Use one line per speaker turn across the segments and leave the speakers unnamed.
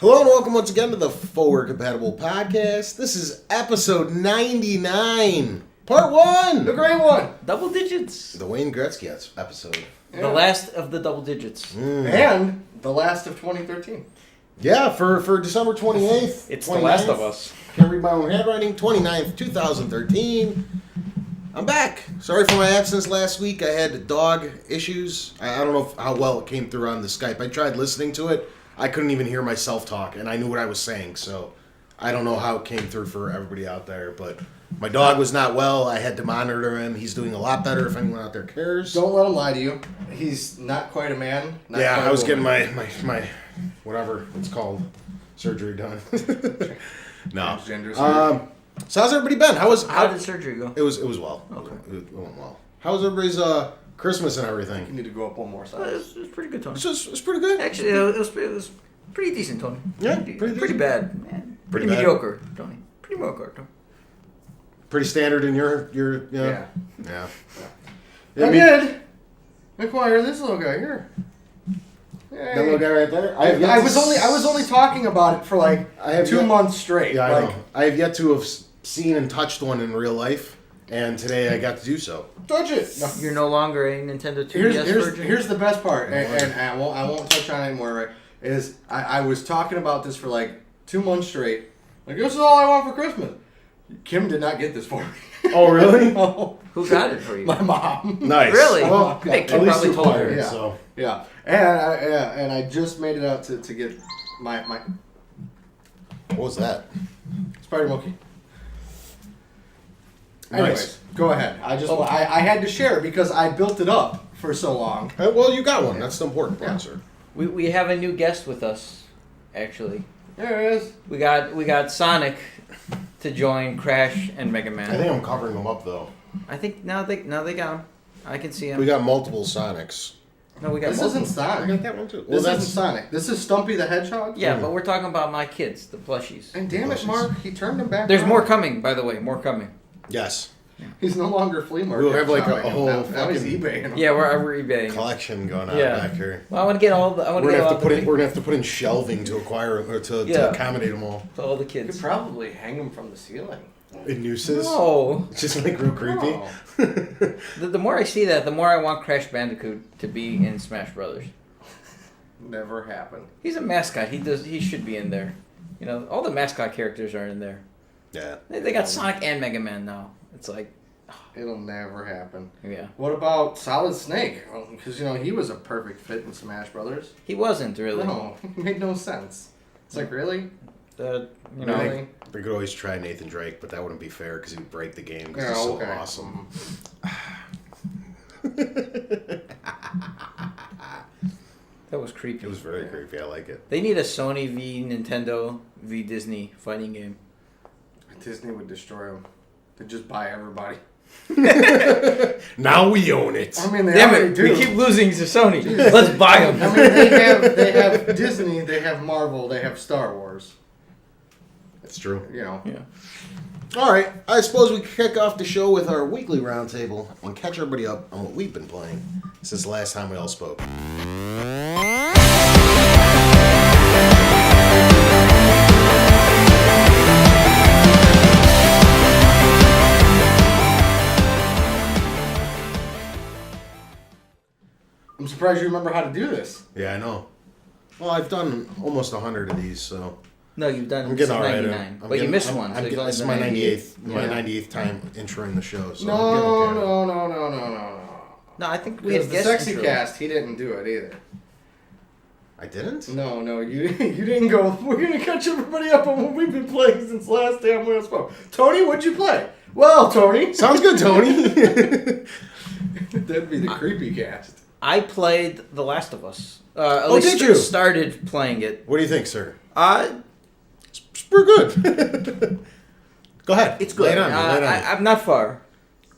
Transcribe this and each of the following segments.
Hello and welcome once again to the Forward Compatible Podcast. This is episode 99, part 1.
The great one.
Double digits.
The Wayne Gretzky episode.
Yeah. The last of the double digits.
And the last of 2013.
Yeah, for December 28th.
It's
29th,
The Last of Us.
Can't read my own handwriting. 29th, 2013. I'm back. Sorry for my absence last week. I had dog issues. I don't know how well it came through on the Skype. I tried listening to it. I couldn't even hear myself talk, and I knew what I was saying, so I don't know how it came through for everybody out there, but my dog was not well. I had to monitor him. He's doing a lot better if anyone out there cares.
Don't let him lie to you. He's not quite a man.
Yeah, I was getting my whatever it's called, surgery done. No. So how's everybody been?
How did surgery go?
It was well.
Okay.
It went well. How was everybody's Christmas and everything?
You need to go up one more size.
It was pretty good, Tony.
It was pretty good.
Actually, it was pretty decent, Tony.
Yeah,
pretty bad, man. Pretty
bad.
mediocre, Tony. Pretty mediocre, Tony.
Pretty standard in your
Yeah.
Yeah.
I did acquire this little guy here.
That little guy right there.
I was only talking about it for like 2 months straight.
Yeah,
like,
I know. I have yet to have seen and touched one in real life, and today I got to do so.
touch it. No.
You're no longer a Nintendo 2DS virgin?
Here's the best part, and I won't touch on it anymore. Right? Is I was talking about this for like 2 months straight. Like, this is all I want for Christmas. Kim did not get this for me.
Oh, really?
No.
Who got it for you?
My mom.
Nice.
Really?
Well,
Hey,
at
Kim
least
probably
you
told her.
acquired,
Yeah.
So.
Yeah, and I just made it out to get my
What was that?
Spider Monkey.
Nice.
Anyways, go ahead. I had to share because I built it up for so long.
Well, you got one. That's the important part,
Yeah.
sir.
We have a new guest with us, actually.
There it is.
We got Sonic to join Crash and Mega Man.
I think I'm covering them up, though.
I think now they got him. I can see him.
We got multiple Sonics.
No, we got
This
multiple.
isn't
I
Sonic.
got that one, too.
This isn't Sonic. This is Stumpy the Hedgehog.
Yeah, but we're talking about my kids, the plushies.
And damn it, Mark, he turned them back.
There's
around.
more coming, by the way. More coming.
Yes.
He's no longer flea market.
We'll have like a
shopping.
whole
now he's
fucking
eBaying them.
Yeah, we're eBaying.
collection going on
Yeah.
back here.
Well, I want to get all the. I want
We're
to
gonna
get
have
all
to put
the
in. We're gonna have to put in shelving to acquire or to
Yeah.
accommodate them all.
to all the
You could
kids.
probably hang them from the ceiling.
In nooses.
No.
Just like real creepy.
No.
The more I see that, the more I want Crash Bandicoot to be in Smash Brothers.
Never happened.
He's a mascot. He should be in there. You know, all the mascot characters are in there.
Yeah.
They got Sonic and Mega Man now. It's like,
It'll never happen.
yeah.
What about Solid Snake? Because, he was a perfect fit in Smash Brothers.
He wasn't really.
No, it made no sense. It's like, really?
You
I
know.
Really?
We could always try Nathan Drake, but that wouldn't be fair because he'd break the game because
Yeah,
he's so
okay.
awesome.
That was creepy.
It was very creepy. I like it.
They need a Sony v Nintendo v Disney fighting game.
Disney would destroy them. They'd just buy everybody.
Now we own it.
I mean, they
Damn
already
it!
do.
We keep losing to Sony. Let's buy them.
I mean, they have Disney, they have Marvel, they have Star Wars.
It's true.
Yeah.
All right. I suppose we could kick off the show with our weekly roundtable and catch everybody up on what we've been playing since the last time we all spoke.
I'm surprised you remember how to do this.
Yeah, I know. Well, I've done almost 100 of these, so
No, you've done
I'm getting all right.
99, but you missed one. So you've only
This is
done
my
98.
98th, my 98th time introing the show. So
No.
No, I think we had
Because the
guest
Sexy
intro.
Cast, he didn't do it either.
I didn't?
No, you didn't go, we're going to catch everybody up on what we've been playing since last time we spoke. Tony, what'd you play? Well, Tony.
Sounds good, Tony.
That'd be the creepy cast.
I played The Last of Us. At
Oh,
least
did you?
started playing it.
What do you think, sir?
It's
It's pretty good. Go ahead.
good.
Lay it on me, lay it on me.
I'm not far.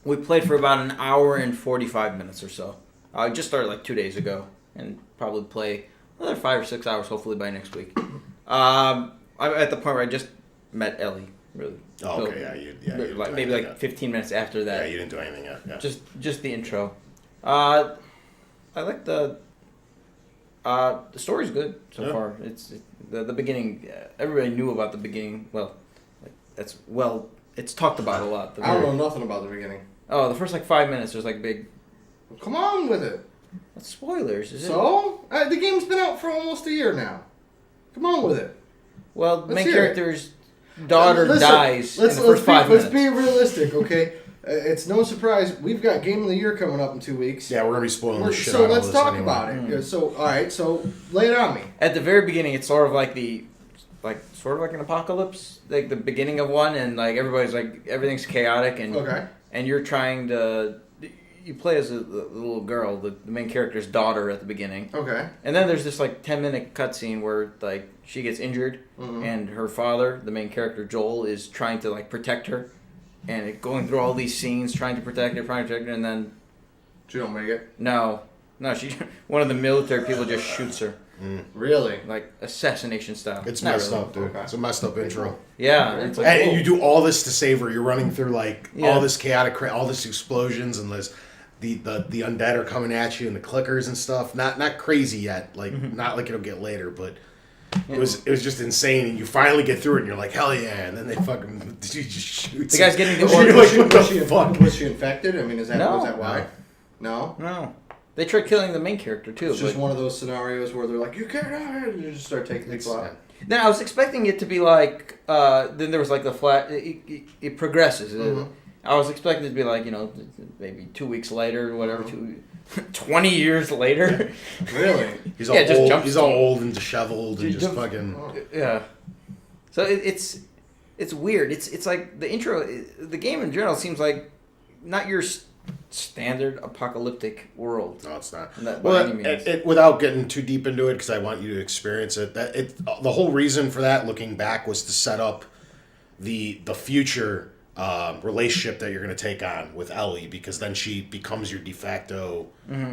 We played for about an hour and 45 minutes or so. I just started like 2 days ago and probably play another 5 or 6 hours hopefully by next week. I'm at the point where I just met Ellie, really.
Oh,
So,
okay, yeah, you didn't
like,
do
maybe
anything
like 15 minutes after that.
Yeah, you didn't do anything yet. Yeah.
Just the intro. I The story's good so far. It's the beginning. Everybody knew about the beginning. It's talked about a lot.
I don't know nothing about the beginning.
Oh, the first 5 minutes there's big.
Come on with it.
That's spoilers. Is it?
So the game's been out for almost a year now. Come on with it.
Well, the
Let's
main
hear it.
character's daughter
Listen,
dies in the first 5 minutes.
Let's be realistic, okay? It's no surprise. We've got Game of the Year coming up in 2 weeks.
Yeah, we're gonna be spoiling the shit
So
out of
let's
this
talk
anyway.
about it. Yeah, so all right, so lay it on me.
At the very beginning, it's sort of like an apocalypse, like the beginning of one, and everybody's everything's chaotic, and
Okay.
and you're trying to. You play as a little girl, the main character's daughter at the beginning.
Okay.
And then there's this 10-minute cutscene where she gets injured, and her father, the main character Joel, is trying to protect her, and going through all these scenes trying to protect her, and then
She don't make it.
no, she one of the military people just shoots her,
Really?
assassination style.
It's
Not
messed
really.
up, dude.
Okay.
It's a messed up intro.
Yeah, it's
And you do all this to save her. You're running through
Yeah.
all this chaotic, all this explosions, and the undead are coming at you, and the clickers and stuff. Not crazy yet. Not like it'll get later, but it was just insane. And you finally get through it, and you're like, hell yeah! And then they fucking he just shoots.
The guy's getting the
You're
order.
like, what the fuck?
Was she infected? I mean, was that why? No.
No, they tried killing the main character too.
It's just
but
one of those scenarios where they're like, "You can't," and you just start taking people out.
then I was expecting it to be then there was the flat. It progresses. I was expecting it to be maybe 2 weeks later or whatever. 20 years later.
Really?
He's all
just
old.
jumps
He's all
to-
old and disheveled and just
jump-
fucking.
Yeah. So it's weird. It's like the intro, the game in general seems like not your standard apocalyptic world.
No, it's not.
Not by
Well,
any means.
without getting too deep into it, because I want you to experience it. The whole reason for that, looking back, was to set up the future relationship that you're going to take on with Ellie, because then she becomes your de facto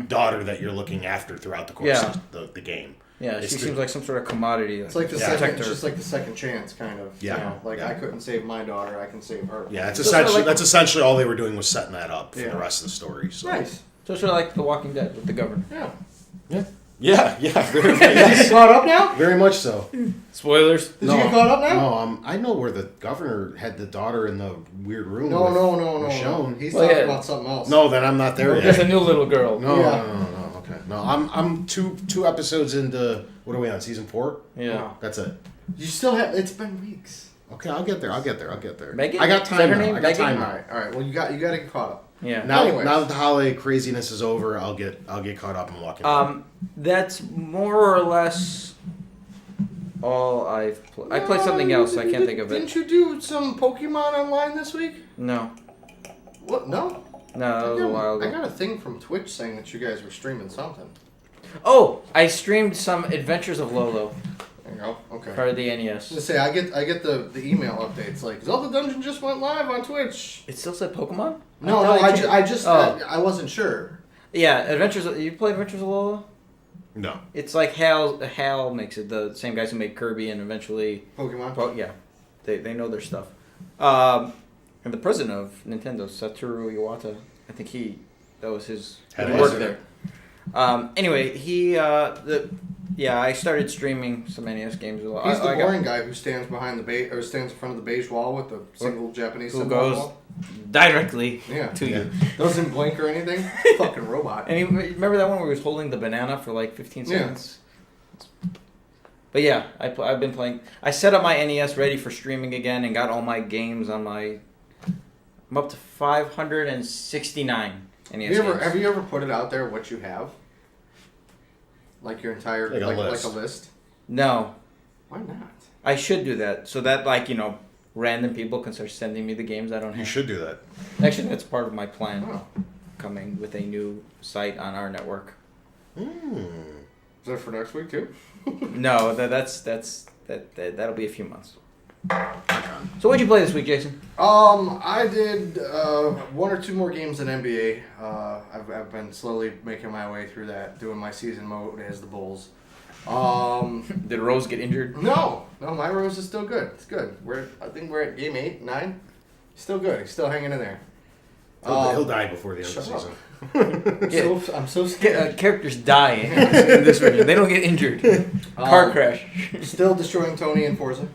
daughter that you're looking after throughout the course of the game.
Yeah, she seems like some sort of commodity.
It's like the
Yeah.
second.
protector.
It's just like the second chance, kind of.
Yeah.
You know,
Yeah.
I couldn't save my daughter. I can save her.
Yeah, it's
So sort of
essentially
like-
that's essentially all they were doing was setting that up for
Yeah.
the rest of the story. So.
Nice.
So it's sort of like The Walking Dead with the governor.
Yeah.
Yeah, very,
Did you get caught up now?
very much so.
Spoilers.
Did you get caught up now?
No, I know where the governor had the daughter in the weird room.
No,
with
no, no, no.
Michonne.
He's
Well,
talking
yeah.
about something else.
No, then I'm not there
There's a
yet.
new little girl.
No,
Yeah.
no. Okay, no, I'm two episodes into. What are we on? Season 4?
Yeah.
That's it.
You still have. It's been weeks.
Okay, I'll get there.
Megan?
I got
Is
time
that her
now.
name?
I got
Megan?
time
All
now.
right, all right. Well, you got to get caught up.
Yeah.
Now,
Anyways.
now that the holiday craziness is over, I'll get caught up and walk in.
That's more or less all I've played. I played something else. I can't think of it.
Didn't you do some Pokemon online this week?
No.
What? No.
No, that was a while
I
ago.
got a thing from Twitch saying that you guys were streaming something.
Oh, I streamed some Adventures of Lolo
There you go. Okay.
for the
I was
NES.
gonna say I get the email updates like Zelda Dungeon just went live on Twitch.
It still said Pokemon?
No,
thought
no,
changed-
I just
Oh.
I wasn't sure.
Yeah, Adventures. You play Adventures of Lolo?
No.
It's like Hal makes it. The same guys who made Kirby and eventually.
Pokemon.
Yeah, they know their stuff. And the president of Nintendo, Satoru Iwata, I think that was his
Had
he
a
worked
hazard.
there. Anyway, I started streaming some NES games.
He's the boring guy who stands behind stands in front of the beige wall with the single Japanese
who
symbol on the
goes
wall.
directly
Yeah.
to you.
Doesn't blink or anything. Fucking robot.
And remember that one where he was holding the banana for 15
Yeah.
seconds? But yeah, I've been playing. I set up my NES ready for streaming again and got all my games on my. I'm up to 569 NES games.
Have you ever put it out there what you have? Like your entire
Like a list.
like a list?
No,
Why not?
I should do that so that random people can start sending me the games I don't have.
You should do that.
Actually, that's part of my plan.
Oh.
Coming with a new site on our network.
Is that for next week too?
No, that'll be a few months. So what'd you play this week, Jason?
I did one or two more games in NBA. I've been slowly making my way through that, doing my season mode as the Bulls.
Did Rose get injured?
No, my Rose is still good. It's good. I think we're at game 8, 9. He's still good. He's still hanging in there.
He'll die before the end of the season.
I'm so scared.
Characters die in this version. They don't get injured. Car crash.
Still destroying Tony in Forza.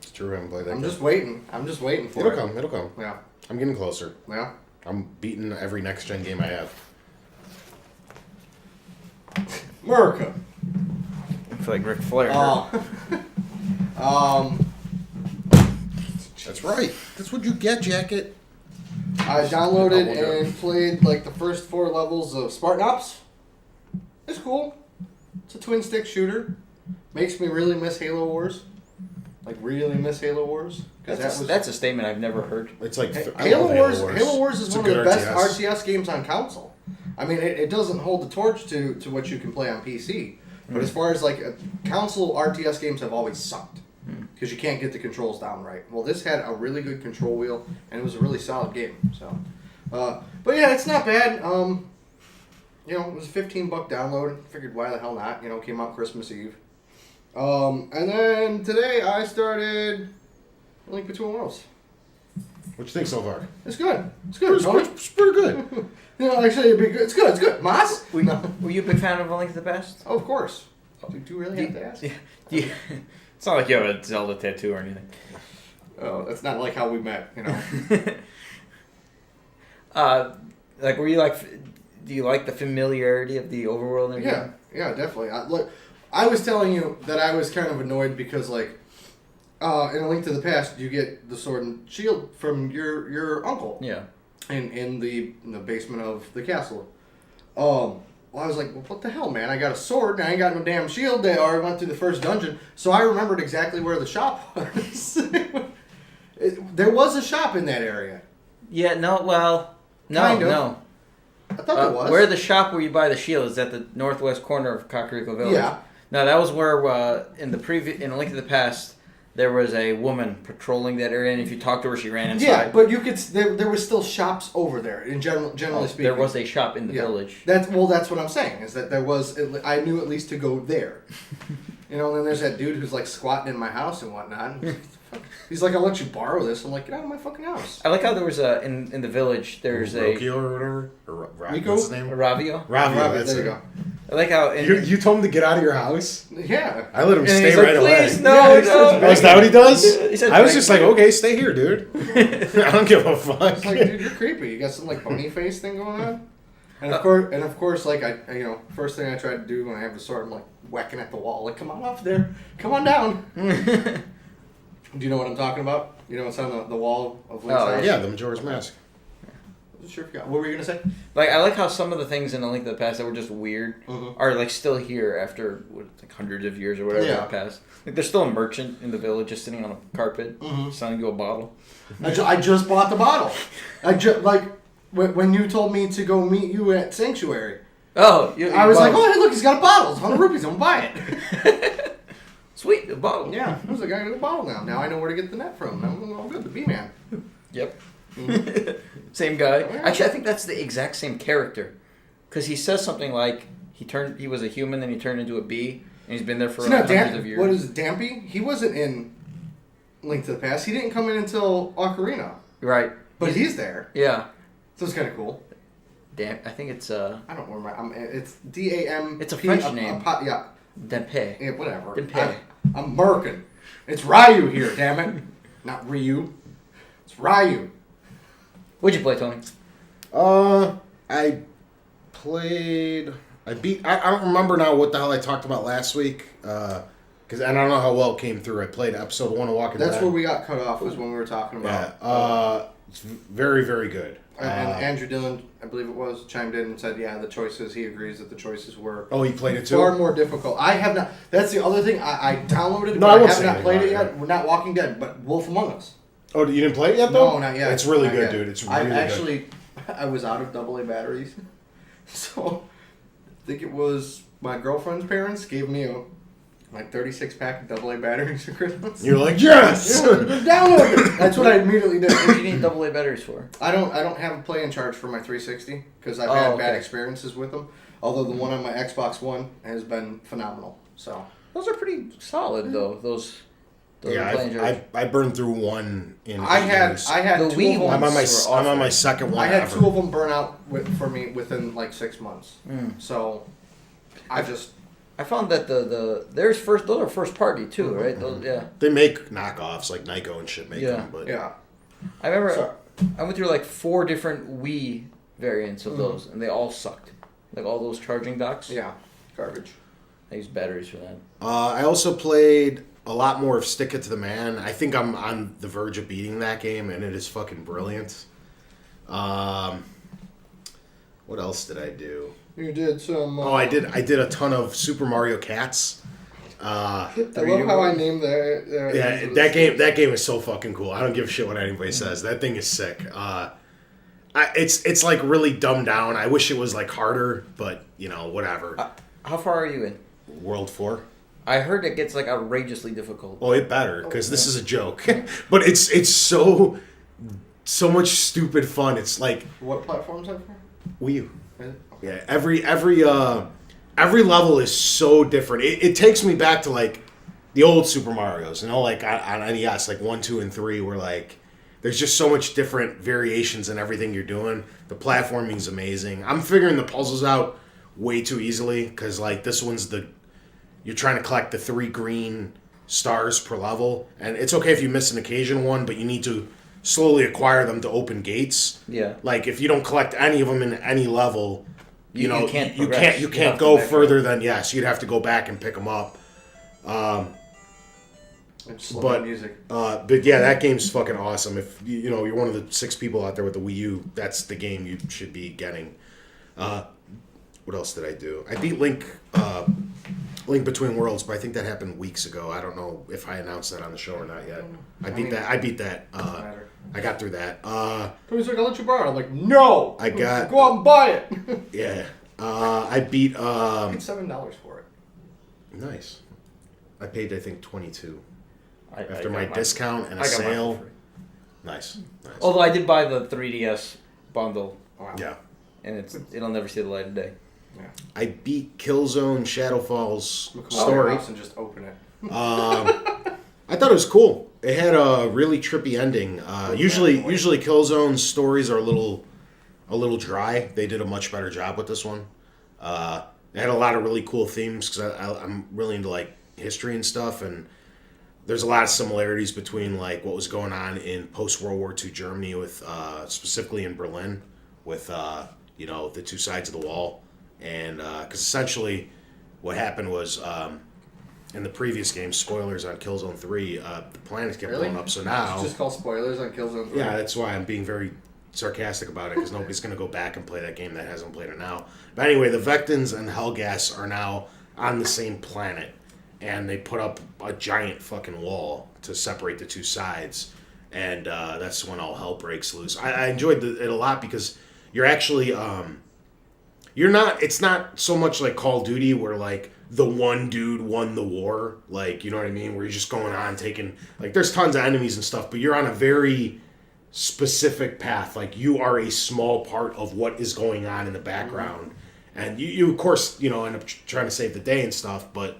It's true, I haven't played that
I'm
game.
just waiting. I'm just waiting for it.
It'll come.
Yeah.
I'm getting closer.
Yeah.
I'm beating every next-gen game I have.
America.
It's like Ric Flair.
That's right. That's what you get, Jacket.
I downloaded and played like the first 4 levels of Spartan Ops. It's cool. It's a twin stick shooter. Makes me really miss Halo Wars. Like really miss Halo Wars.
That's a statement I've never heard.
It's like
Halo Wars is one of the best
RTS.
RTS games on console. I mean, it doesn't hold the torch to what you can play on PC. But as far as like console RTS games have always sucked. Because you can't get the controls down right. Well, this had a really good control wheel, and it was a really solid game. So, but yeah, it's not bad. You know, it was a $15 download. Figured why the hell not? You know, came out Christmas Eve. And then today I started Link Between Worlds.
What you think so far?
It's good. It's good.
It's pretty good.
You know, actually, it'd be good. It's good. It's good. Mas?
Were you a big fan of A Link to the Past?
Oh, of course. Do you really have to ask?
Yeah. It's not like you have a Zelda tattoo or anything.
Oh, that's not like how we met, you know.
Like, were you like? Do you like the familiarity of the overworld? And everything?
Yeah, definitely. I was telling you that I was kind of annoyed because, like, in A Link to the Past, you get the sword and shield from your uncle.
Yeah.
In the basement of the castle. Well, I was like, well, what the hell, man? I got a sword and I ain't got no damn shield. They already went through the first dungeon, so I remembered exactly where the shop was. There was a shop in that area.
Yeah. No. Well. No.
Kind of.
No.
I thought there was.
Where the shop where you buy the shield is at the northwest corner of Kakariko Village.
Yeah.
No, that was where in A Link to the Past there was a woman patrolling that area, and if you talked to her, she ran inside.
Yeah, but you could. There was still shops over there. Generally speaking,
there was a shop in the village.
That's what I'm saying is that there was. I knew at least to go there. You know, and then there's that dude who's like squatting in my house and whatnot. He's like, I'll let you borrow this. I'm like, get out of my fucking house.
I like how there was in the village. There's
Rokio or whatever.
Rico?
What's his name?
Ravio.
Ravio. That's
there
it.
you go.
I like how
You told him to get out of your house?
Yeah.
I let him
and
stay
he's like,
right
please,
away.
no,
Yeah,
no.
Oh, is that what he does?
He said
I was
beg
just like,
you.
okay, stay here, dude. I don't give a fuck.
It's like, dude, you're creepy. You got some like bunny face thing going on. And of course, like first thing I tried to do when I have the sword, I'm like whacking at the wall. Like, come on off there, come on down. Do you know what I'm talking about? You know what's on the wall of Link's house?
Yeah, the Majora's Mask.
I wasn't sure if you got. What were you gonna say?
Like, I like how some of the things in A Link to the Past that were just weird are like still here after hundreds of years or whatever
Yeah.
have passed. Like, there's still a merchant in the village just sitting on a carpet selling you a bottle.
I just bought the bottle. When you told me to go meet you at Sanctuary.
Oh,
I was like, oh, hey, look, he's got a bottle. It's 100 rupees. I'm gonna buy it.
sweet, a bottle.
Yeah, I was like, I got a bottle now. Now I know where to get the net from. Now I'm all good. The B-Man.
Yep. Same guy.
Oh, yeah.
Actually, I think that's the exact same character, because he says something like he was a human, then he turned into a bee, and he's been there for hundreds of years.
What is it, Dampy? He wasn't in Link to the Past. He didn't come in until Ocarina.
Right.
But he's there.
Yeah.
So it's kind of cool.
Damn, I think it's
I don't remember. It's D-A-M.
It's a French name.
Yeah.
Dempe.
Yeah, whatever.
Dempe.
I'm American. It's Ryu here, damn it. Not Ryu. It's Ryu.
What'd you play, Tony?
I played. I don't remember now what the hell I talked about last week. Because I don't know how well it came through. I played episode 1 of Walking Dead.
That's where we got cut off. Was when we were talking about.
Yeah. It's very, very good.
And Andrew Dillon, I believe it was, chimed in and said, yeah, the choices, he agrees that the choices were
Oh, he played it too?
far more difficult. I have not, that's the other thing, I downloaded it,
No,
but
I
I
won't
have
say
not
anything
played it
about
yet. We're not Walking Dead, but Wolf Among Us.
Oh, you didn't play it yet, though?
No, not yet.
It's really
Not
good,
yet.
dude. It's really good.
I was out of AA batteries. So, I think it was my girlfriend's parents gave me a 36-pack of AA batteries for Christmas.
You're like, yes!
Yeah, just download it. That's what I immediately did.
What do you need AA batteries for?
I don't have a play-in charge for my 360 because I've had bad experiences with them. Although the one on my Xbox One has been phenomenal. So
Those are pretty solid, though. Those Those
Yeah,
are playing George.
I burned through one in.
I
8
had
years.
The
two
Wii
of them.
ones
I'm on my
were
I'm on my
awful.
second one.
I had
ever.
2 of them burn out for me within like 6 months.
Mm.
So I just
I found that those are first party too, right? Those, yeah.
They make knockoffs like Nyko and shit make
Yeah.
them, but
yeah.
I remember
So-
I went through like 4 different Wii variants of
Mhm.
those, and they all sucked. Like all those charging docks.
Yeah, garbage.
I used batteries for that.
I also played a lot more of Stick It to the Man. I think I'm on the verge of beating that game, and it is fucking brilliant. What else did I do?
You did some.
I did a ton of Super Mario Cats.
I love how I named the.
Yeah, that game is so fucking cool. I don't give a shit what anybody says. That thing is sick. It's like really dumbed down. I wish it was like harder, but whatever.
How far are you in?
World 4.
I heard it gets like outrageously difficult.
Oh, it better because this is a joke. But it's so much stupid fun. It's like
What platforms are for?
Wii U.
Okay.
Yeah, every level is so different. It takes me back to like the old Super Mario's, like on NES, like 1, 2, and 3, where like there's just so much different variations in everything you're doing. The platforming is amazing. I'm figuring the puzzles out way too easily because like this one's you're trying to collect the 3 green stars per level, and it's okay if you miss an occasion one, but you need to slowly acquire them to open gates.
Yeah.
Like if you don't collect any of them in any level,
You can't
you
progress.
can't
You have to
go
backtrack.
further than you'd have to go back and pick them up.
I just love
But-
the music.
But yeah, that game's fucking awesome. If you're one of the 6 people out there with the Wii U, that's the game you should be getting. What else did I do? I beat Link Between Worlds, but I think that happened weeks ago. I don't know if I announced that on the show or not yet. I beat that.
Doesn't matter.
I got through that.
Tommy's like, I'll let you borrow it. I'm like, no!
I got-
Go out and buy it!
Yeah. I beat.
I paid $7 for it.
Nice. I paid I think 22
I
after
got
my
mine.
discount and a
I got mine for
sale.
free.
Nice.
Although I did buy the 3DS bundle,
Wow.
Yeah.
and it'll never see the light of day.
I beat Killzone Shadowfall's
Look out your
story.
house and just open it.
I thought it was cool. It had a really trippy ending. Usually Killzone's stories are a little dry. They did a much better job with this one. It had a lot of really cool themes because I'm really into like history and stuff, and there's a lot of similarities between like what was going on in post World War II Germany with specifically in Berlin with the 2 sides of the wall, and because essentially what happened was. In the previous game, spoilers on Killzone 3, the planets get blown up. So now,
It's just called spoilers on Killzone 3.
yeah, that's why I'm being very sarcastic about it because nobody's going to go back and play that game that hasn't played it now. But anyway, the Vectans and Helghast are now on the same planet, and they put up a giant fucking wall to separate the 2 sides, and that's when all hell breaks loose. I enjoyed it a lot because you're actually it's not so much like Call of Duty where like the one dude won the war, like, you know what I mean, where you're just going on taking, like, there's tons of enemies and stuff, but you're on a very specific path. Like, you are a small part of what is going on in the background, and you of course end up trying to save the day and stuff. But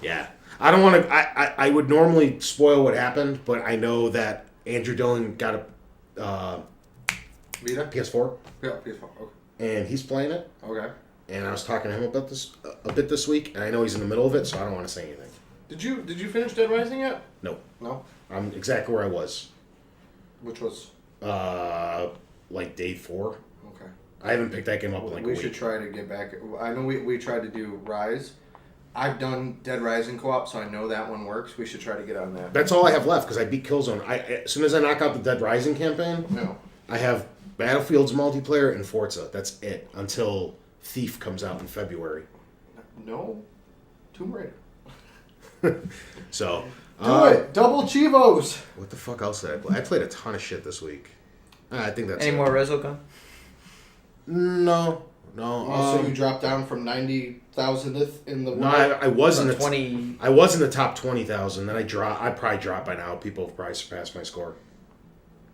yeah, I don't want to. I would normally spoil what happened, but I know that Andrew Dillon got a
Vita?
PS4
Yeah, PS4.
and he's playing it.
Okay.
And I was talking to him about this a bit this week, and I know he's in the middle of it, so I don't want to say anything.
Did you finish Dead Rising yet?
No,
No?
I'm exactly where I was.
Which was?
Like day 4.
Okay.
I haven't picked that game up in like a
we
week.
should try to get back. I know we tried to do Rise. I've done Dead Rising co-op, so I know that one works. We should try to get on that.
That's all I have left because I beat Killzone. As soon as I knock out the Dead Rising campaign,
No.
I have Battlefield's multiplayer and Forza. That's it until Thief comes out in February.
No. Tomb Raider.
So
Do it! Double Chivos!
what the fuck else did I play? I played a ton of shit this week. I think that's
Any
it.
more Resogun?
No.
So you dropped down from 90,000th in the
No, I was in the
20.
I was in the top 20,000. Then I probably dropped by now. People have probably surpassed my score.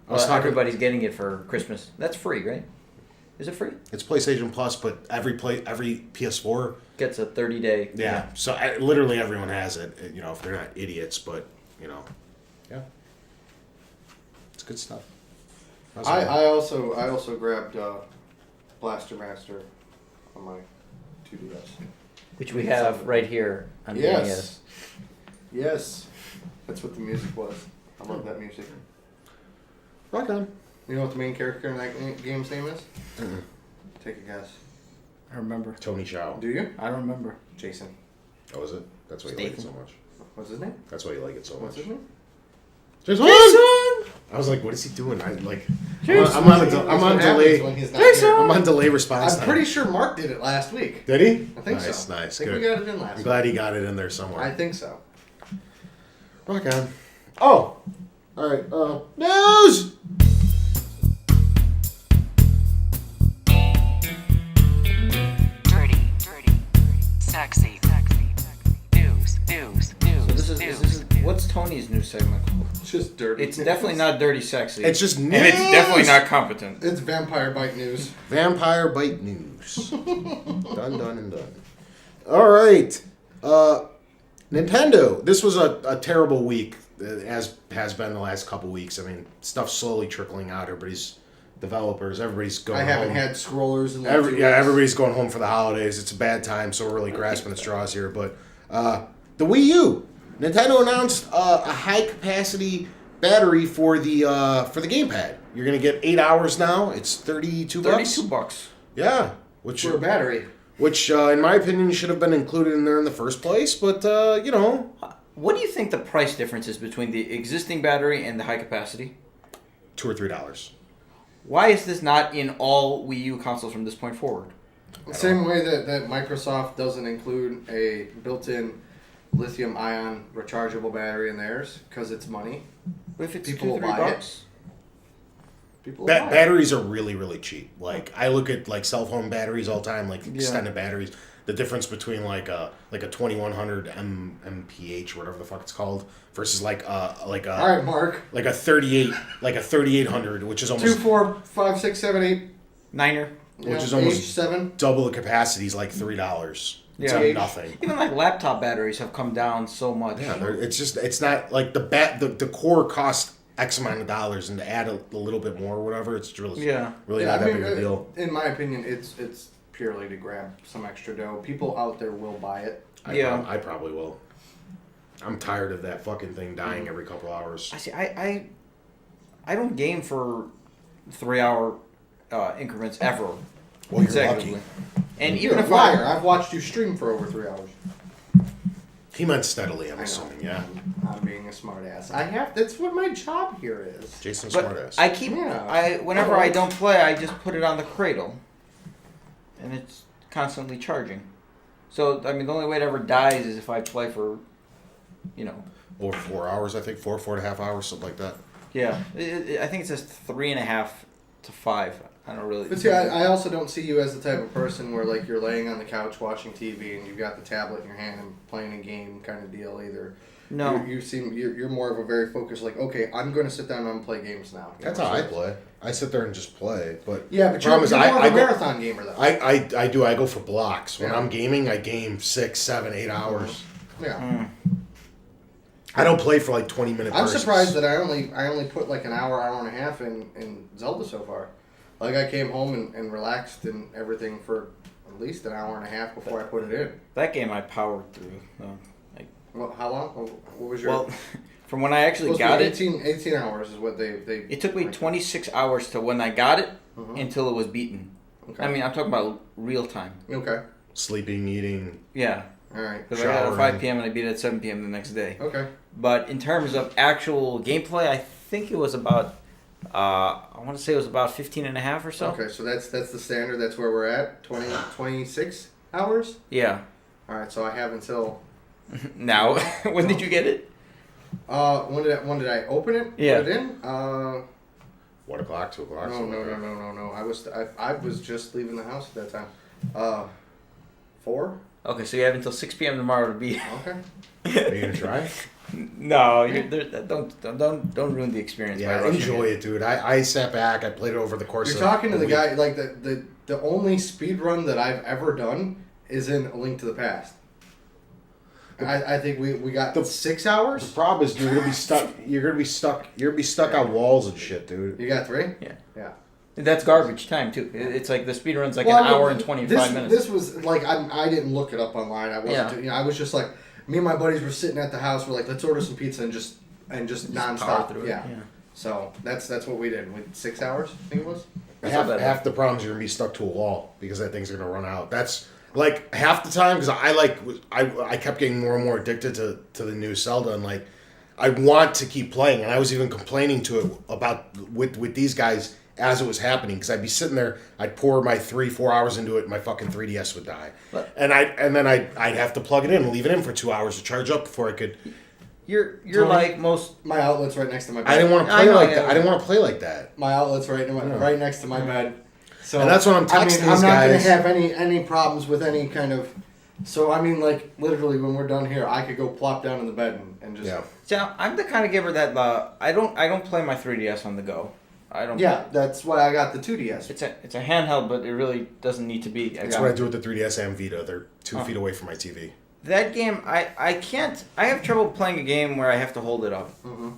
I was
Well,
talking.
everybody's getting it for Christmas. That's free, right? Is it free?
It's PlayStation Plus, but every PS4.
Gets a 30-day.
Yeah. So literally everyone has it. If they're not idiots, but Yeah. It's good stuff.
I also grabbed Blaster Master on my 2DS.
Which we have right here on the
Yes.
NES.
Yes. That's what the music was. I love that music.
Rock on.
You know what the main character in that game's name is?
Mm-mm.
Take a guess.
I remember.
Tony Chow.
Do you?
I don't remember.
Jason.
Oh, is it? That's why you like it so much.
What's his name?
That's why you like it so
What's
much.
his name?
Jason! I was like, what is he doing? I'm on delay.
When he's not here.
I'm on delay response
I'm
time.
pretty sure Mark did it last week.
Did he?
I think
nice,
so.
Nice,
I think
good.
we got it in last
I'm
week.
glad he got it in there somewhere.
I think so.
Rock on. Oh! Alright, news!
Dirty, sexy, news.
So this is what's Tony's new segment called?
It's just dirty.
It's definitely not dirty sexy.
It's just news!
And it's definitely not competent.
It's Vampire Bite News.
Vampire Bite News. Done and done. Alright. Nintendo. This was a terrible week, as has been the last couple weeks. I mean, stuff's slowly trickling out. Everybody's developers, everybody's going
I
home.
haven't had scrollers in like 2 weeks.
Everybody's going home for the holidays. It's a bad time, so we're really grasping at straws here. But the Wii U, Nintendo announced a high-capacity battery for the gamepad. You're gonna get 8 hours now. It's $32.
$32.
Yeah, which
For a battery.
in my opinion should have been included in there in the first place. But you know,
What do you think the price difference is between the existing battery and the high capacity?
$2 or $3.
Why is this not in all Wii U consoles from this point forward?
The same way that Microsoft doesn't include a built-in lithium-ion rechargeable battery in theirs because it's money.
But if it's
People will
$2-3
buy it.
bucks,
People buy it.
Batteries are really, really cheap. Like I look at like cell phone batteries all the time, like
Yeah.
extended batteries. The difference between like a 2100 mph, whatever the fuck it's called, versus
All right, Mark.
like a 3800, which is
2,
almost
4, 5, 6, 7, 8.
Niner.
Which is almost
7.
double the capacity. Is like $3. It's
Yeah.
nothing.
Even like laptop batteries have come down so much.
Yeah, it's not like the core cost X amount of dollars, and to add a little bit more or whatever, it's really
Yeah.
not that big of a deal.
In my opinion, it's purely to grab some extra dough. People out there will buy it.
I probably will. I'm tired of that fucking thing dying every couple hours.
I see. I don't game for 3-hour increments ever.
Well, you're
consecutively.
lucky.
And
You're
even
a
if
liar. I've watched you stream for over 3 hours.
He meant steadily, I'm
I know.
assuming, yeah.
I'm being a smartass. That's what my job here is.
Jason's
but
smartass.
I keep
Yeah.
whenever I don't play, I just put it on the cradle, and it's constantly charging. So I mean, the only way it ever dies is if I play for,
Over 4 hours, I think. 4.5 hours, something like that.
yeah. I think it says 3.5 to 5. I don't really.
But see, I also don't see you as the type of person where like you're laying on the couch watching TV and you've got the tablet in your hand and playing a game kind of deal either.
No.
You're more of a very focused like, okay, I'm going to sit down and play games now.
That's how I play. I sit there and just play. But
Yeah, but
the problem
you're
is
more of
I
a
go-
marathon gamer though.
I do. I go for blocks. When
Yeah.
I'm gaming, I game 6, 7, 8 hours.
Yeah.
I don't play for like 20-minute
I'm
bursts.
surprised that I only put like an hour and a half in Zelda so far. Like I came home and relaxed and everything for at least an hour and a half before I put it in.
That game I powered through.
Well, how long? What was your?
Well, from when I actually
supposed
got
to
it,
be 18 hours is what they.
it took me 26 hours to when I got it until it was beaten.
Okay.
I mean, I'm talking about real time.
Okay.
Sleeping, eating.
Yeah.
All right.
Because I got it at
Showering.
5 p.m. and I beat it at 7 p.m. the next day.
Okay.
But in terms of actual gameplay, I think it was about, I want to say it was about 15 and a half or so.
Okay, so that's the standard. That's where we're at. 26 hours.
Yeah.
All right, so I have until.
Now, when did you get it?
When did I open it?
Yeah.
Put it in.
1 o'clock, 2 o'clock.
No.
something like that.
I was just leaving the house at that time. 4.
Okay, so you have until 6 p.m. tomorrow to beat.
Okay.
Are you gonna try?
No, don't ruin the experience. by
Yeah,
rushing
enjoy it, dude. I sat back. I played it over the course.
You're
of
talking to
a
the
week.
guy like the only speed run that I've ever done is in A Link to the Past. I think we got
The-
6
The
hours.
problem is you're gonna be stuck. You're gonna be stuck on walls and shit, dude.
You got 3.
Yeah.
Yeah.
That's garbage time too. It's like the speed run's like
Well,
an
I mean,
hour and 25 minutes.
This was like I didn't look it up online. I wasn't.
Yeah.
You know, I was just like me and my buddies were sitting at the house. We're like, let's order some pizza and just
power
nonstop.
through it.
Yeah. So that's what we did. 6 hours, I think it was.
Half the problems you're gonna be stuck to a wall because that thing's gonna run out. That's like half the time because I kept getting more and more addicted to the new Zelda and like I want to keep playing and I was even complaining to it about with these guys as it was happening because I'd be sitting there, I'd pour my 3-4 hours into it, and my fucking 3DS would die, and then I'd have to plug it in and leave it in for 2 hours to charge up before I could.
You're
Tony,
like most.
My outlet's right next to my bed.
I didn't want to
I
play
know,
like
yeah.
that. I didn't want to play like that.
My outlet's right
Yeah.
right next to my bed. So
And that's what I'm texting
I'm
these
not
guys.
gonna have any problems with any kind of. So I mean, like literally, when we're done here, I could go plop down in the bed and just.
Yeah.
So I'm the kind of giver that I don't play my 3DS on the go. I don't.
Yeah, that's why I got the 2DS.
It's a handheld, but it really doesn't need to be.
That's what I do with the 3DS and Vita. They're 2 feet away from my TV.
That game, I can't. I have trouble playing a game where I have to hold it up.
Mm-hmm.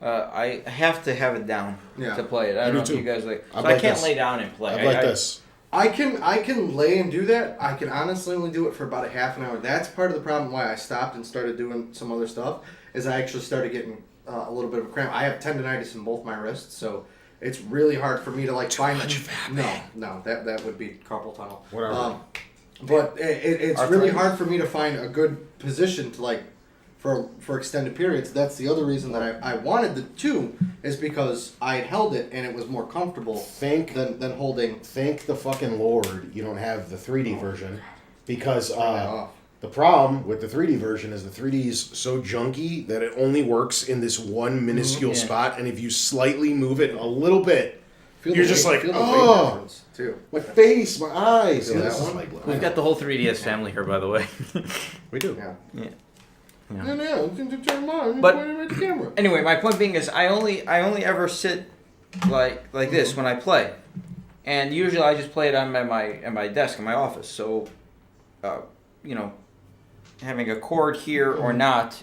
I have to have it down
Yeah.
to play it. I
I
don't
do
know if
too.
you guys like. So
I'm
I
like
can't
this.
lay down and play.
I'm like this.
I can lay and do that. I can honestly only do it for about a half an hour. That's part of the problem why I stopped and started doing some other stuff. Is I actually started getting a little bit of a cramp. I have tendonitis in both my wrists, so it's really hard for me to like find.
much fat,
No,
man.
no, that would be carpal tunnel.
Whatever.
But it's really
Arthritis.
hard for me to find a good position to like for extended periods. That's the other reason that I wanted the 2 is because I had held it and it was more comfortable than holding.
Thank the fucking Lord you don't have the 3D version because
off.
the problem with the 3D version is the 3D is so junky that it only works in this one minuscule
Yeah.
spot, and if you slightly move it a little bit,
Feel
you're
the
just
weight-
like,
feel the weight
oh,
difference, too.
my face, my eyes.
Feel
Yeah,
that
this is
one?
like
We've got the whole 3DS family here, by the way.
we do.
Yeah.
Yeah.
No, turn them on.
But-
Point it right at the camera.
Anyway, my point being is I only ever sit like this when I play, and usually I just play it on my desk in my office. So, you know, having a cord here or not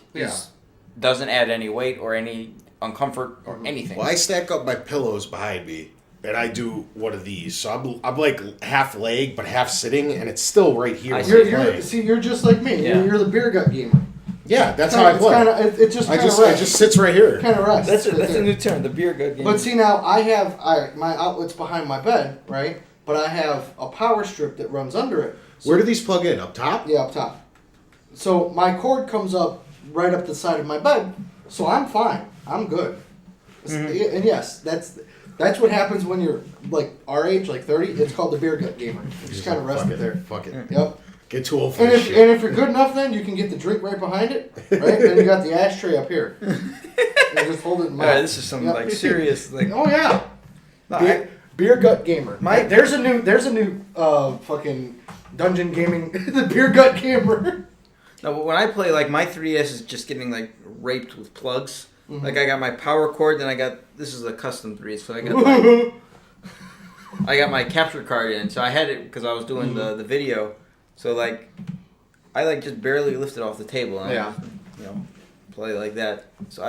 doesn't add any weight or any uncomfort or anything.
Well, I stack up my pillows behind me, and I do one of these. So I'm like half leg, but half sitting, and it's still right here.
I
when
see.
I'm
You're
playing.
you're just like me.
Yeah.
You're the beer gut gamer.
Yeah, that's how I play.
It just
I
kind of
just it just sits right here.
kind of rests.
That's
right
a
there.
new term, the beer gut game.
But see now, I have my outlet's behind my bed, right? But I have a power strip that runs under it.
Where do these plug in? Up top?
Yeah, up top. So my cord comes up right up the side of my bed, so I'm fine. I'm good.
Mm-hmm.
And yes, that's what happens when you're like our age, like 30. It's called the beer gut gamer. You just kind of rest
Fuck
it there.
Fuck it.
Yep.
Get too old for
And
this
if,
shit.
and if you're good enough, then you can get the drink right behind it, right? And you got the ashtray up here. And just hold it in my.
Alright, this is some
Yep.
like serious like.
Oh yeah.
No,
Beer gut gamer.
My-
there's a new fucking dungeon gaming the beer gut gamer.
No, but when I play, like my 3DS is just getting like raped with plugs.
Mm-hmm.
Like I got my power cord, then I got this is a custom 3, so I got my capture card in. So I had it because I was doing the video. So like I like just barely lifted off the table and
Yeah.
I just, play like that. So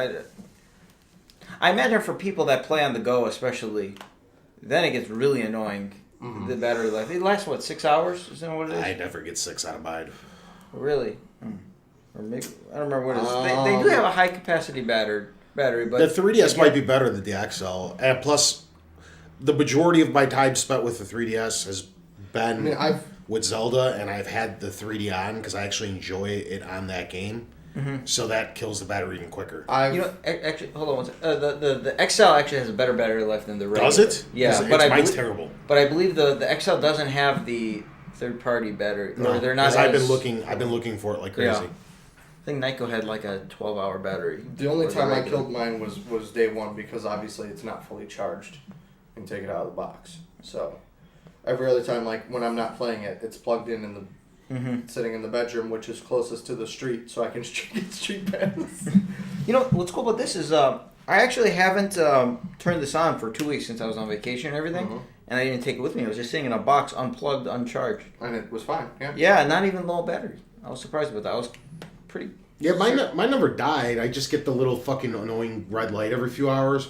I imagine for people that play on the go, especially, then it gets really annoying.
Mm-hmm.
The battery life. It lasts what 6 hours? Is that what it is?
I never get 6 out of mine.
Really? Or maybe I don't remember what it is. They do have a high capacity battery, but
The 3DS might be better than the XL, and plus, the majority of my time spent with the 3DS has been with Zelda, and I've had the 3D on because I actually enjoy it on that game. So that kills the battery even quicker.
actually, hold on one second. The XL actually has a better battery life than the regular.
Does it?
Yeah,
It's-
but
mine's
I
terrible.
But I believe the XL doesn't have the third party battery, or they're not.
'cause I've been looking for it like crazy.
Yeah. I think Nyko had like a 12-hour battery.
The only
Or the
time I
regular.
killed mine was day one because obviously it's not fully charged. You can take it out of the box. So every other time, like when I'm not playing it, it's plugged in the sitting in the bedroom, which is closest to the street, so I can get street pass.
You know what's cool about this is I actually haven't turned this on for 2 weeks since I was on vacation and everything, and I didn't take it with me. It was just sitting in a box, unplugged, uncharged.
And it was fine. Yeah.
Yeah, not even low battery. I was surprised about that. I was pretty.
Yeah, mine never died. I just get the little fucking annoying red light every few hours.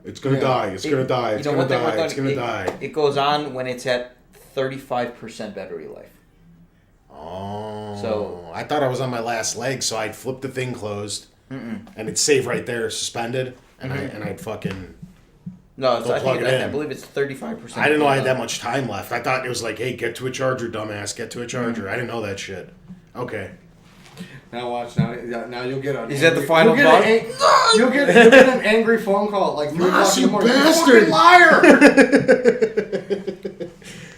It's gonna die. It's gonna die. It's gonna die. It's gonna die.
It goes on when it's at 35% battery life.
Oh.
So
I thought I was on my last leg, so I'd flip the thing closed, and it'd save right there, suspended, and I'd fucking.
No,
Go plug it in.
I believe it's 35%.
I didn't know I had that much time left. I thought it was like, hey, get to a charger, dumbass. Get to a charger. I didn't know that shit. Okay.
Now watch. Now you'll get an.
Is that the final bug?
You'll get an angry phone call at like 3 o'clock in the morning.
Bastard.
You fucking liar!